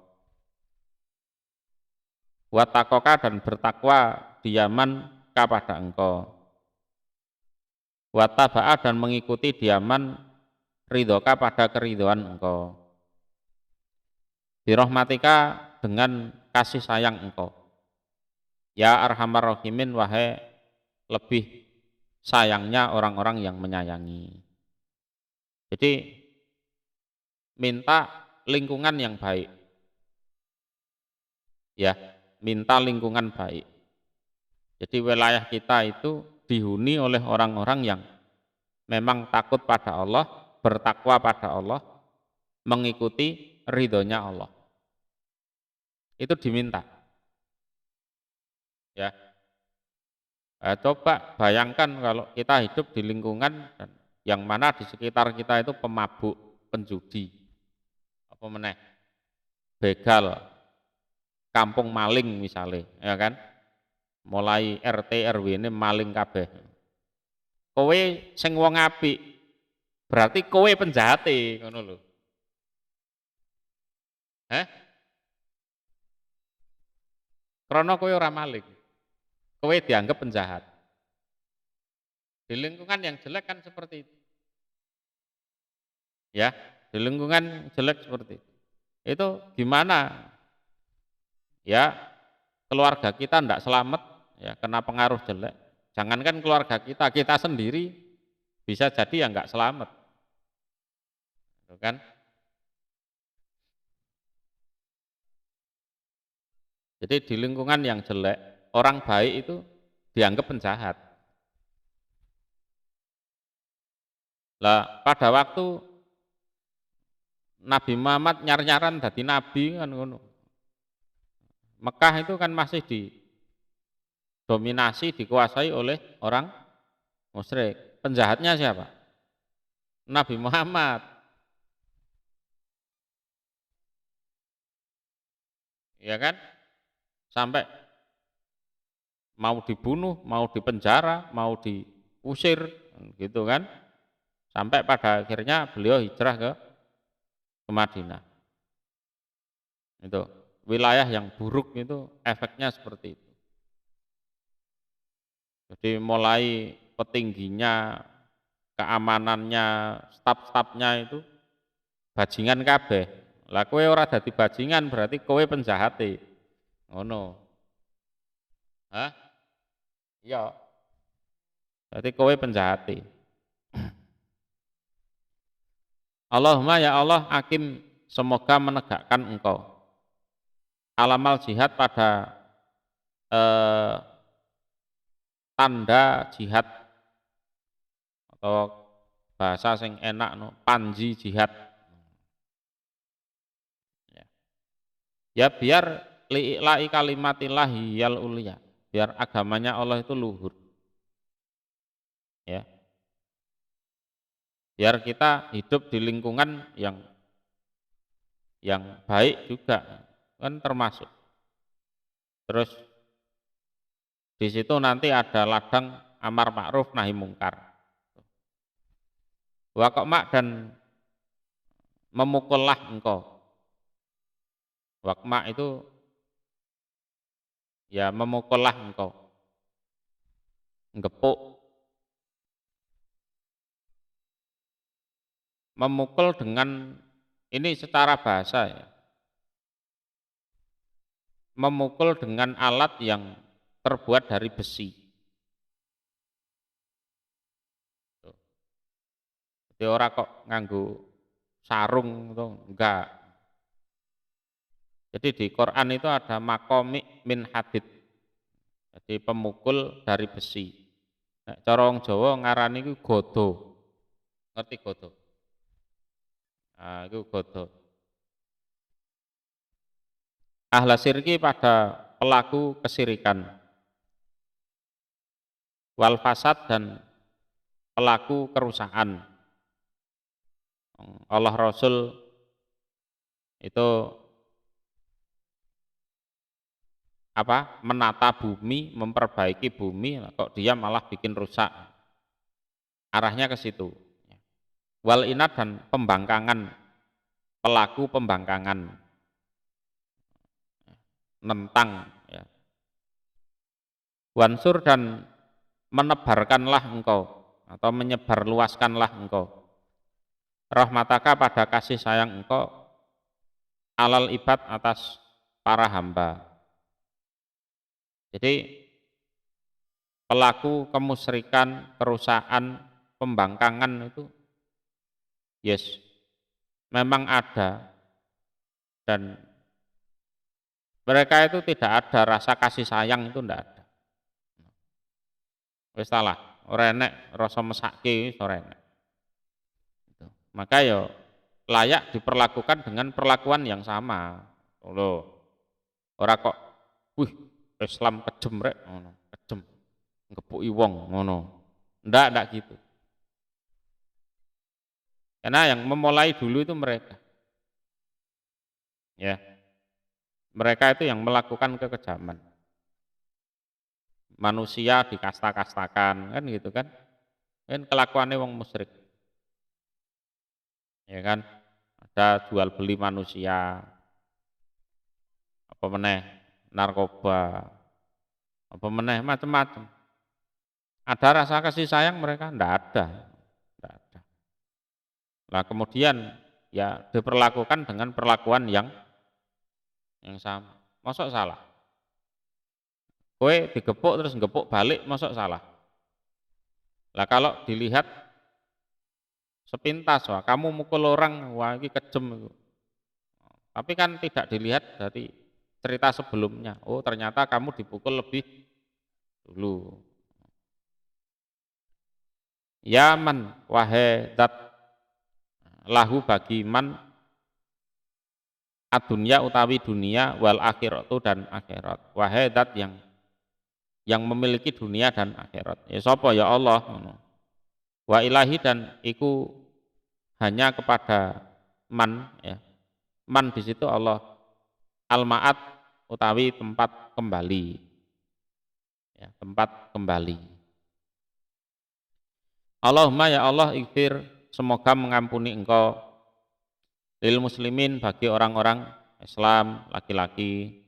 A: Watakoka dan bertakwa diaman kepada engkau. Wataba'a dan mengikuti diaman ridhoka pada keridhoan engkau. Birahmatika dengan kasih sayang engkau. Ya arhamar rahimin, wahai lebih sayangnya orang-orang yang menyayangi. Jadi minta lingkungan yang baik. Ya, minta lingkungan baik. Jadi wilayah kita itu dihuni oleh orang-orang yang memang takut pada Allah, bertakwa pada Allah, mengikuti ridhonya Allah. Itu diminta. Ya. Coba bayangkan kalau kita hidup di lingkungan yang mana di sekitar kita itu pemabuk, penjudi, apa meneh, begal, kampung maling misalnya, ya kan? Mulai RT RW ini maling kabeh. Kowe sing wong apik, berarti kowe penjahate, ngono lho. Hah? Krana kowe ora maling. Kowe dianggap penjahat. Di lingkungan yang jelek kan seperti itu. Ya, di lingkungan jelek seperti itu. Itu gimana? Ya, keluarga kita tidak selamat ya kena pengaruh jelek. Jangankan keluarga kita sendiri bisa jadi ya nggak selamat. Gitu kan? Jadi di lingkungan yang jelek, orang baik itu dianggap penjahat. Lah pada waktu Nabi Muhammad nyar-nyaran dadi nabi kan ngono. Mekah itu kan masih didominasi, dikuasai oleh orang musyrik. Penjahatnya siapa? Nabi Muhammad. Ya kan? Sampai mau dibunuh, mau dipenjara, mau diusir, gitu kan? Sampai pada akhirnya beliau hijrah ke Madinah. Itu wilayah yang buruk itu efeknya seperti itu. Jadi mulai petingginya, keamanannya, staf-stafnya itu bajingan kabeh. Lah kowe ora dadi bajingan berarti kowe penjahate. Ngono. Hah? Iya. Berarti kowe penjahate. Allahumma ya Allah hakim semoga menegakkan engkau alamal jihad pada eh, tanda jihad atau bahasa sing enak no, panji jihad. Ya, ya biar li'ila'i kalimatillahi yal ulia, biar agamanya Allah itu luhur. Ya, biar kita hidup di lingkungan yang baik juga kan termasuk. Terus di situ nanti ada ladang amar ma'ruf nahi mungkar. Wakmak dan memukullah engkau. Wakmak itu ya memukullah engkau. Gepuk. Memukul dengan ini secara bahasa ya. Memukul dengan alat yang terbuat dari besi. Jadi orang kok nganggu sarung itu enggak. Jadi di Quran itu ada makomik min hadid. Jadi pemukul dari besi. Nah, cara wong Jawa ngarani iku godo. Ngerti godo? Nah, itu godo. Ahla sirki pada pelaku kesirikan. Wal fasad dan pelaku kerusakan. Allah Rasul itu apa? Menata bumi, memperbaiki bumi, kok dia malah bikin rusak. Arahnya ke situ. Wal inat dan pembangkangan, pelaku pembangkangan, nentang. Ya. Wansur dan menebarkanlah engkau atau menyebarluaskanlah engkau rahmataka pada kasih sayang engkau alal ibad atas para hamba. Jadi pelaku kemusyrikan, kerusakan, pembangkangan itu yes memang ada dan mereka itu tidak ada rasa kasih sayang itu tidak ada. Wis salah, ora enek rasa mesake ora enek. Maka ya layak diperlakukan dengan perlakuan yang sama. Loh, ora kok wih Islam kejem rek ngono, kejem. Ngepuki wong ngono. Ndak gitu. Karena yang memulai dulu itu mereka. Ya. Mereka itu yang melakukan kekejaman. Manusia dikasta-kastakan kan gitu kan. Kan kelakuannya wong musyrik. Ya kan? Ada jual beli manusia. Apa meneh narkoba. Apa meneh macam-macam. Ada rasa kasih sayang mereka? Ndak ada. Ndak ada. Nah kemudian ya diperlakukan dengan perlakuan yang sama. Masuk salah. Kowe digepuk terus gepuk balik, masuk salah. Lah kalau dilihat sepintas, wah kamu mukul orang, wah ini kejem. Tapi kan tidak dilihat dari cerita sebelumnya. Oh ternyata kamu dipukul lebih dulu. Ya man, wahai zat lahu bagi man adunya utawi dunia wal akhiratu dan akhirat. Wahai zat yang memiliki dunia dan akhirat. Ya sapa ya Allah ngono. Wa ilahi dan iku hanya kepada man ya. Man di situ Allah. Al-ma'at utawi tempat kembali. Ya, tempat kembali. Allahumma ya Allah ighfir, semoga mengampuni engkau lil muslimin bagi orang-orang Islam laki-laki,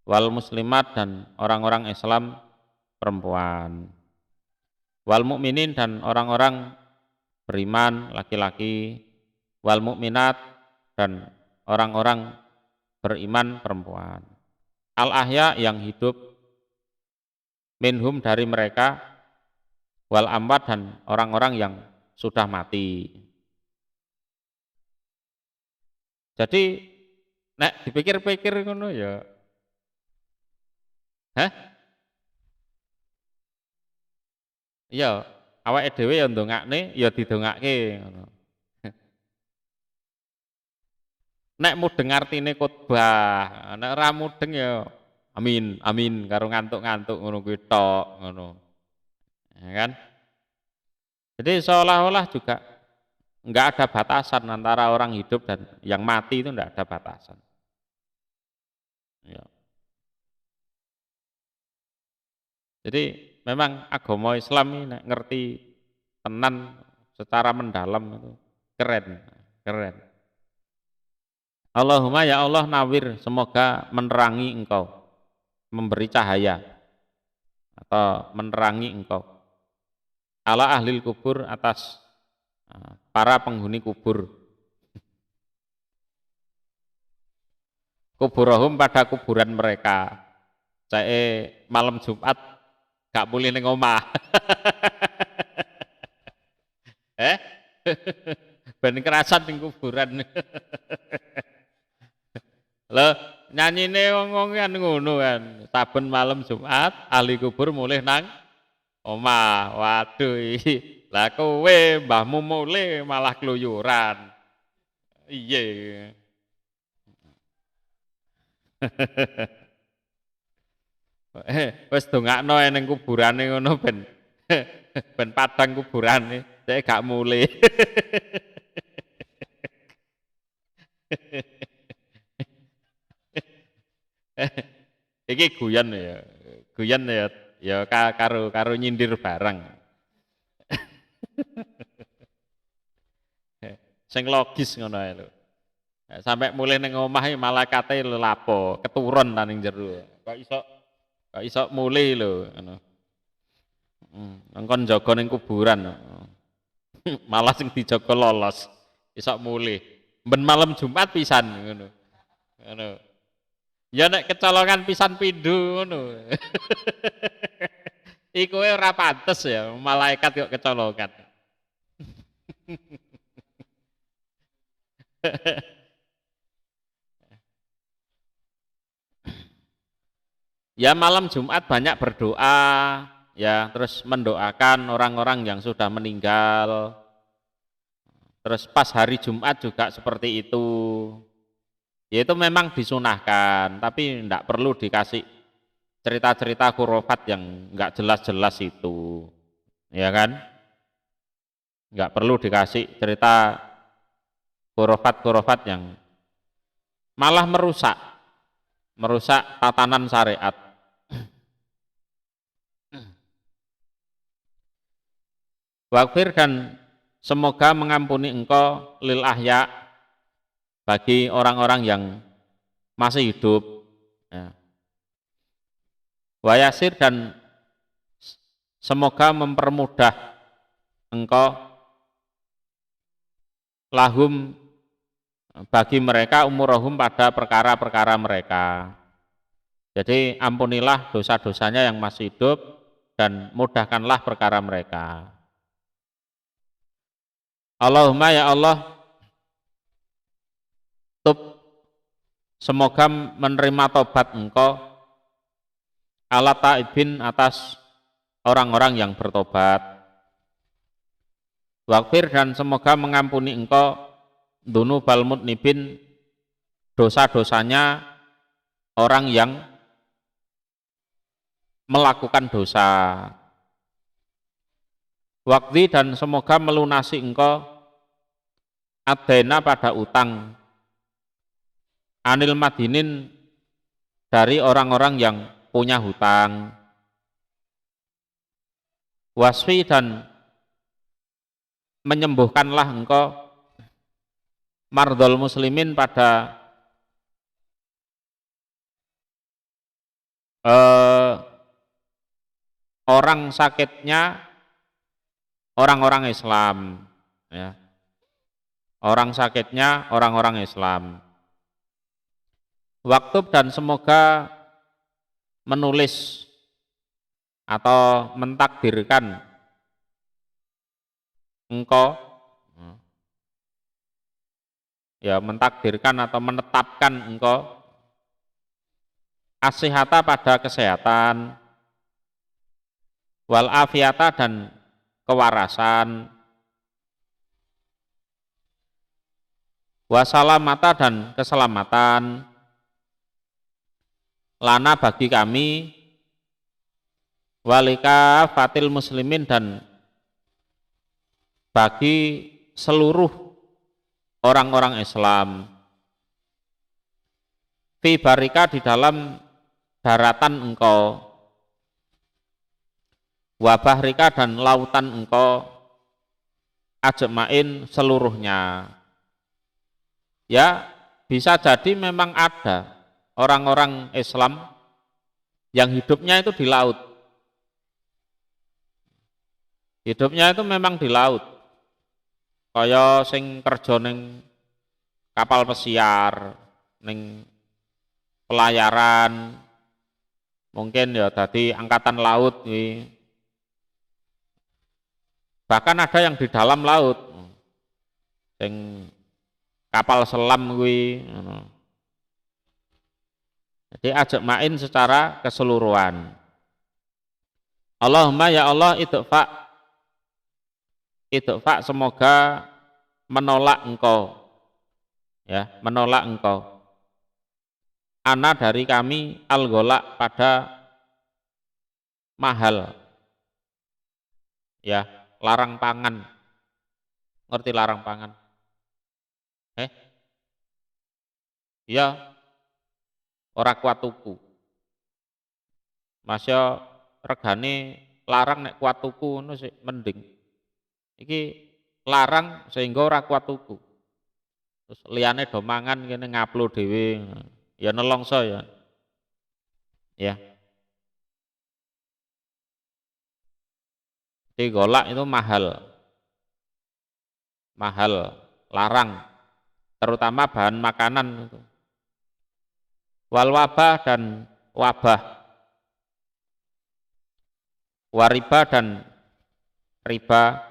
A: wal muslimat dan orang-orang Islam perempuan, wal mukminin dan orang-orang beriman laki-laki, wal mukminat dan orang-orang beriman perempuan, al ahya yang hidup, minhum dari mereka, wal amwat dan orang-orang yang sudah mati. Jadi nek dipikir-pikir ngono ya. Hah? Iya, awake dhewe ya ndongakne ya didongake ngono. Nek mudeng artine khotbah, nek ora mudeng ya amin, amin karo ngantuk-ngantuk ngono kuwi tok ngono. Ya kan? Jadi seolah-olah juga enggak ada batasan antara orang hidup dan yang mati itu enggak ada batasan. Ya. Jadi memang agama Islam ini nek ngerti tenan secara mendalam itu keren, keren. Allahumma ya Allah nawir, semoga menerangi engkau, memberi cahaya atau menerangi engkau. Ala ahlil kubur, atas para penghuni kubur. Kuburahum pada kuburan mereka. Saya malam Jumat gak boleh ning omah. Ben kerasan ning kuburan. Lho, nyanyine wong kan ngono kan. Saben malam Jumat ahli kubur mulih nang omah. Waduh. Lah kowe mbahmu mulih malah keluyuran. Iya. Wis dongakno ning kuburane ngono ben ben padang kuburane, saya gak mulih. Iki guyon ya karo nyindir barang. Sing logis ngono ae lho. Sampai mulih ning omah malaikate lapo, keturun ta ning jero. Kok iso mulih lho ngono. Engkon jaga ning kuburan. Malah sing dijaga lolos. Iso mulih. Ben malam Jumat pisan ngono. Ngono. Ya nek kecolongan pisan pindho ngono. Iku ora pantes ya, malaikat kok kecolongan. Ya malam Jumat banyak berdoa, ya terus mendoakan orang-orang yang sudah meninggal. Terus pas hari Jumat juga seperti itu. Ya itu memang disunahkan, tapi tidak perlu dikasih cerita-cerita khurafat yang nggak jelas-jelas itu, ya kan? Nggak perlu dikasih cerita khurafat-khurafat yang malah merusak tatanan syariat. Waghfir dan semoga mengampuni engkau lil ahya bagi orang-orang yang masih hidup. Ya. Wayasir dan semoga mempermudah engkau lahum bagi mereka umurahum pada perkara-perkara mereka. Jadi ampunilah dosa-dosanya yang masih hidup dan mudahkanlah perkara mereka. Allahumma ya Allah tub, semoga menerima tobat engkau ala taibin atas orang-orang yang bertobat. Waghfir dan semoga mengampuni engkau dunubal mudnibin dosa-dosanya orang yang melakukan dosa. Waqdi dan semoga melunasi engkau ad-daina pada utang anil madinin dari orang-orang yang punya hutang. Wasfi dan menyembuhkanlah engkau mardhol muslimin pada orang sakitnya orang-orang Islam, ya. Orang sakitnya orang-orang Islam. Waktub dan semoga menulis atau mentakdirkan engkau, ya, mentakdirkan atau menetapkan engkau as-sihata pada kesehatan, wal afiyata dan kewarasan, wasalamata dan keselamatan, lana bagi kami, walika fatil muslimin dan bagi seluruh orang-orang Islam, fi barika di dalam daratan engkau, wabahrika dan lautan engkau, ajmain seluruhnya. Ya, bisa jadi memang ada orang-orang Islam yang hidupnya itu di laut. Hidupnya itu memang di laut. Kaya sing kerja ning kapal pesiar, ning pelayaran, mungkin ya tadi angkatan laut nih. Bahkan ada yang di dalam laut, sing kapal selam kuwi. Jadi ajak main secara keseluruhan. Allahumma ya Allah idfa semoga menolak engkau, ya, menolak engkau. Ana dari kami al-gholak pada mahal, ya, larang pangan. Ngerti larang pangan? Ya, ora kuat tuku. Masya regane larang nek kuat tuku ngono sik mending. Iki larang sehingga ora kuat tuku. Terus liyane do mangan kene ngaplo dhewe. Ya nelongso ya. Ya. Jadi golak itu mahal. Mahal, larang. Terutama bahan makanan itu. Wal wabah dan wabah, wariba dan riba,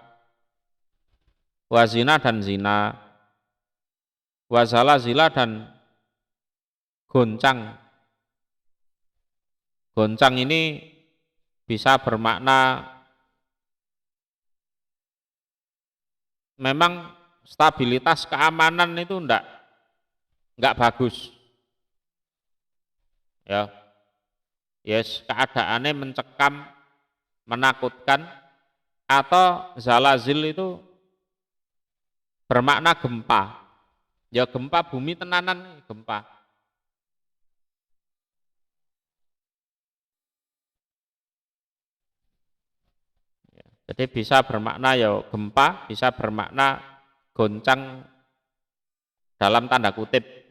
A: wazina dan zina, wazalazila dan goncang. Goncang ini bisa bermakna memang stabilitas keamanan itu enggak bagus. Ya, yes, keadaannya mencekam, menakutkan, atau zalazil itu bermakna gempa. Ya gempa bumi tenanan, gempa. Jadi bisa bermakna ya gempa, bisa bermakna goncang dalam tanda kutip.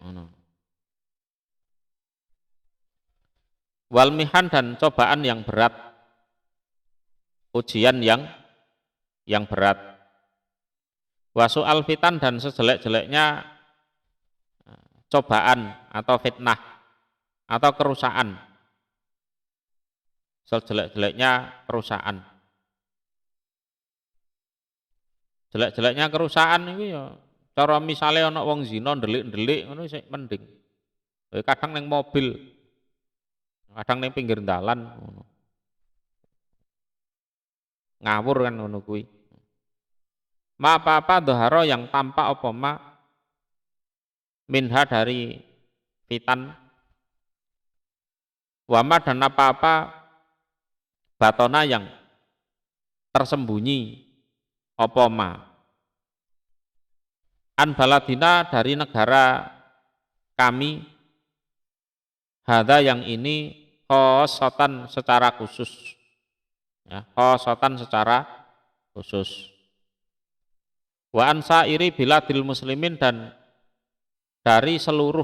A: Walmihan dan cobaan yang berat, ujian yang berat. Wasu alfitan dan sejelek-jeleknya cobaan atau fitnah atau kerusakan. Sejelek-jeleknya kerusakan. Jelek-jeleknya kerusakan itu ya cara misalnya ana wong zina ndelik-ndelik ngono sik mending. Kadang ning mobil, kadang ning pinggir dalan ngono. Ngawur kan ngono kuwi. Ma apa-apa dhahara yang tampak apa ma minha dari fitan, wama dan apa-apa batona yang tersembunyi apa ma an baladina dari negara kami, hada yang ini khosotan secara khusus, ya, khosotan secara khusus. Wa ansa iri biladil muslimin dan dari seluruh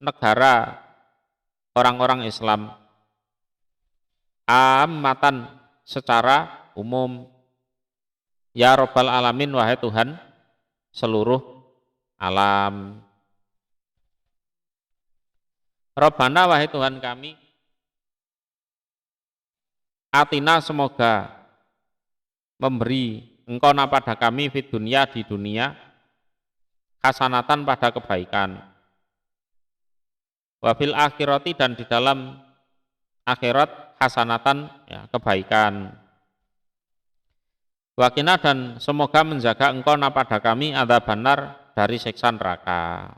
A: negara orang-orang Islam, ammatan secara umum, ya Rabbal alamin wahai Tuhan seluruh alam. Rabbana wahai Tuhan kami, atina semoga memberi Engkau pada kami fid dunia di dunia hasanatan pada kebaikan, wabil akhirati dan di dalam akhirat hasanatan, ya, kebaikan, wakina dan semoga menjaga Engkau pada kami adzabannar dari siksa neraka.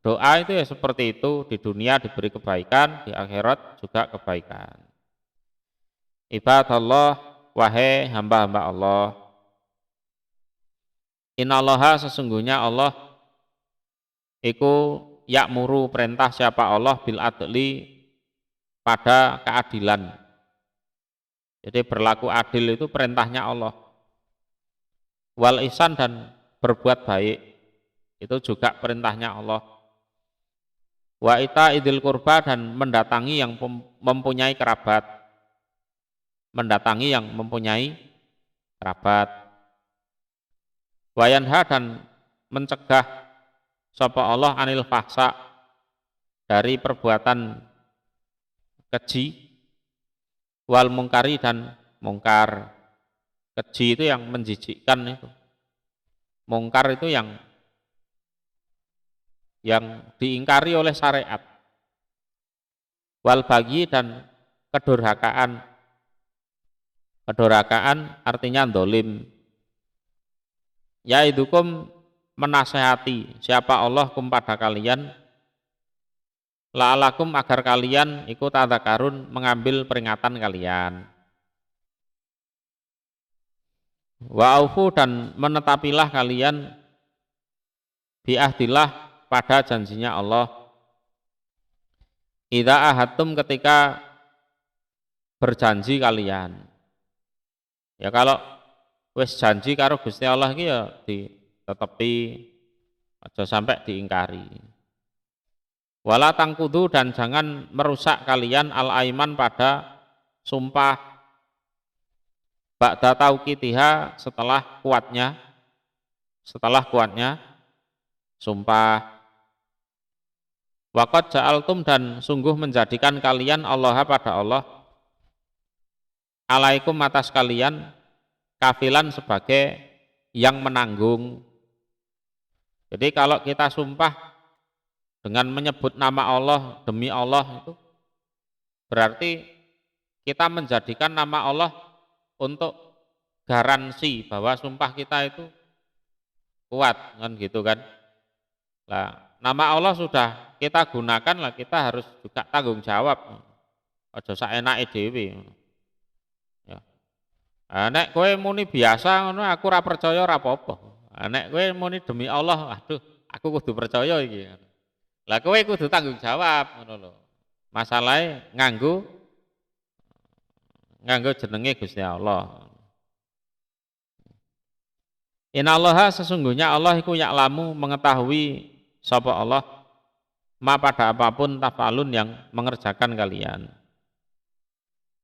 A: Doa itu ya seperti itu, di dunia diberi kebaikan, di akhirat juga kebaikan. Ibadallah wahai hamba-hamba Allah, innallaha sesungguhnya Allah iku ya'muru perintah siapa Allah bil adli pada keadilan. Jadi berlaku adil itu perintahnya Allah. Wal ihsan dan berbuat baik itu juga perintahnya Allah. Wa ita idil kurba dan mendatangi yang mempunyai kerabat. Mendatangi yang mempunyai kerabat. Wa yanha dan mencegah sapa Allah anil fahsa dari perbuatan keji, wal mungkari dan mungkar. Keji itu yang menjijikkan itu. Mungkar itu yang diingkari oleh syariat. Wal bagi dan kedurhakaan. Kedurhakaan artinya dolim. Yaidukum menasehati siapa Allah kum pada kalian, la'alakum agar kalian ikut tadzakarun mengambil peringatan kalian. Wa aufu dan menetapilah kalian biahdillah pada janjinya Allah. Idza ahadtum ketika berjanji kalian. Ya kalau wis janji karo Gusti Allah iki ya ditetepi, aja sampai diingkari. Wala tangkudu dan jangan merusak kalian al-aiman pada sumpah ba'da tauqitiha setelah kuatnya sumpah. Waqad ja'altum dan sungguh menjadikan kalian Allah pada Allah alaikum atas kalian kafilan sebagai yang menanggung. Jadi kalau kita sumpah dengan menyebut nama Allah, demi Allah, itu berarti kita menjadikan nama Allah untuk garansi bahwa sumpah kita itu kuat, kan gitu kan. Nah, nama Allah sudah kita gunakan lah, kita harus juga tanggung jawab. Aja saenake dhewe. Ya. Nek kowe muni biasa ngono aku ora percaya ora apa-apa. Nek kowe muni demi Allah, aduh, aku kudu percaya iki. Lah kowe kudu tanggung jawab ngono lho. Masalahe nganggo jenenge Gusti Allah. Innallaha sesungguhnya Allah iku ya'lamu mengetahui sapa Allah ma pada apapun tafalun yang mengerjakan kalian.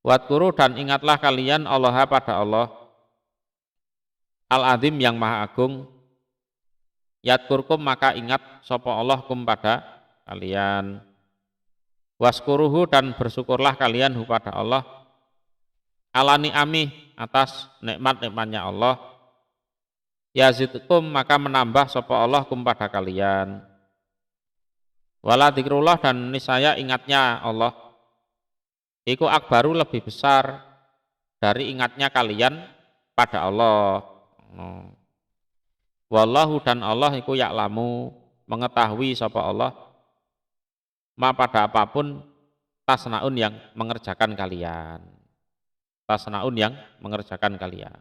A: Wadkuru dan ingatlah kalian Allah pada Allah Al-Azim yang Maha Agung. Yadkurkum maka ingat sapa Allah kum pada kalian. Waskuruhu dan bersyukurlah kalian pada Allah ala ni'amih atas nikmat-nikmatnya Allah. Yazidkum maka menambah sapa Allah kum pada kalian. Wala dzikrullah dan niscaya ingatnya Allah iku akbaru lebih besar dari ingatnya kalian pada Allah. Wallahu dan Allah iku ya'lamu mengetahui sapa Allah ma pada apapun tasnaun yang mengerjakan kalian. Tasnaun yang mengerjakan kalian.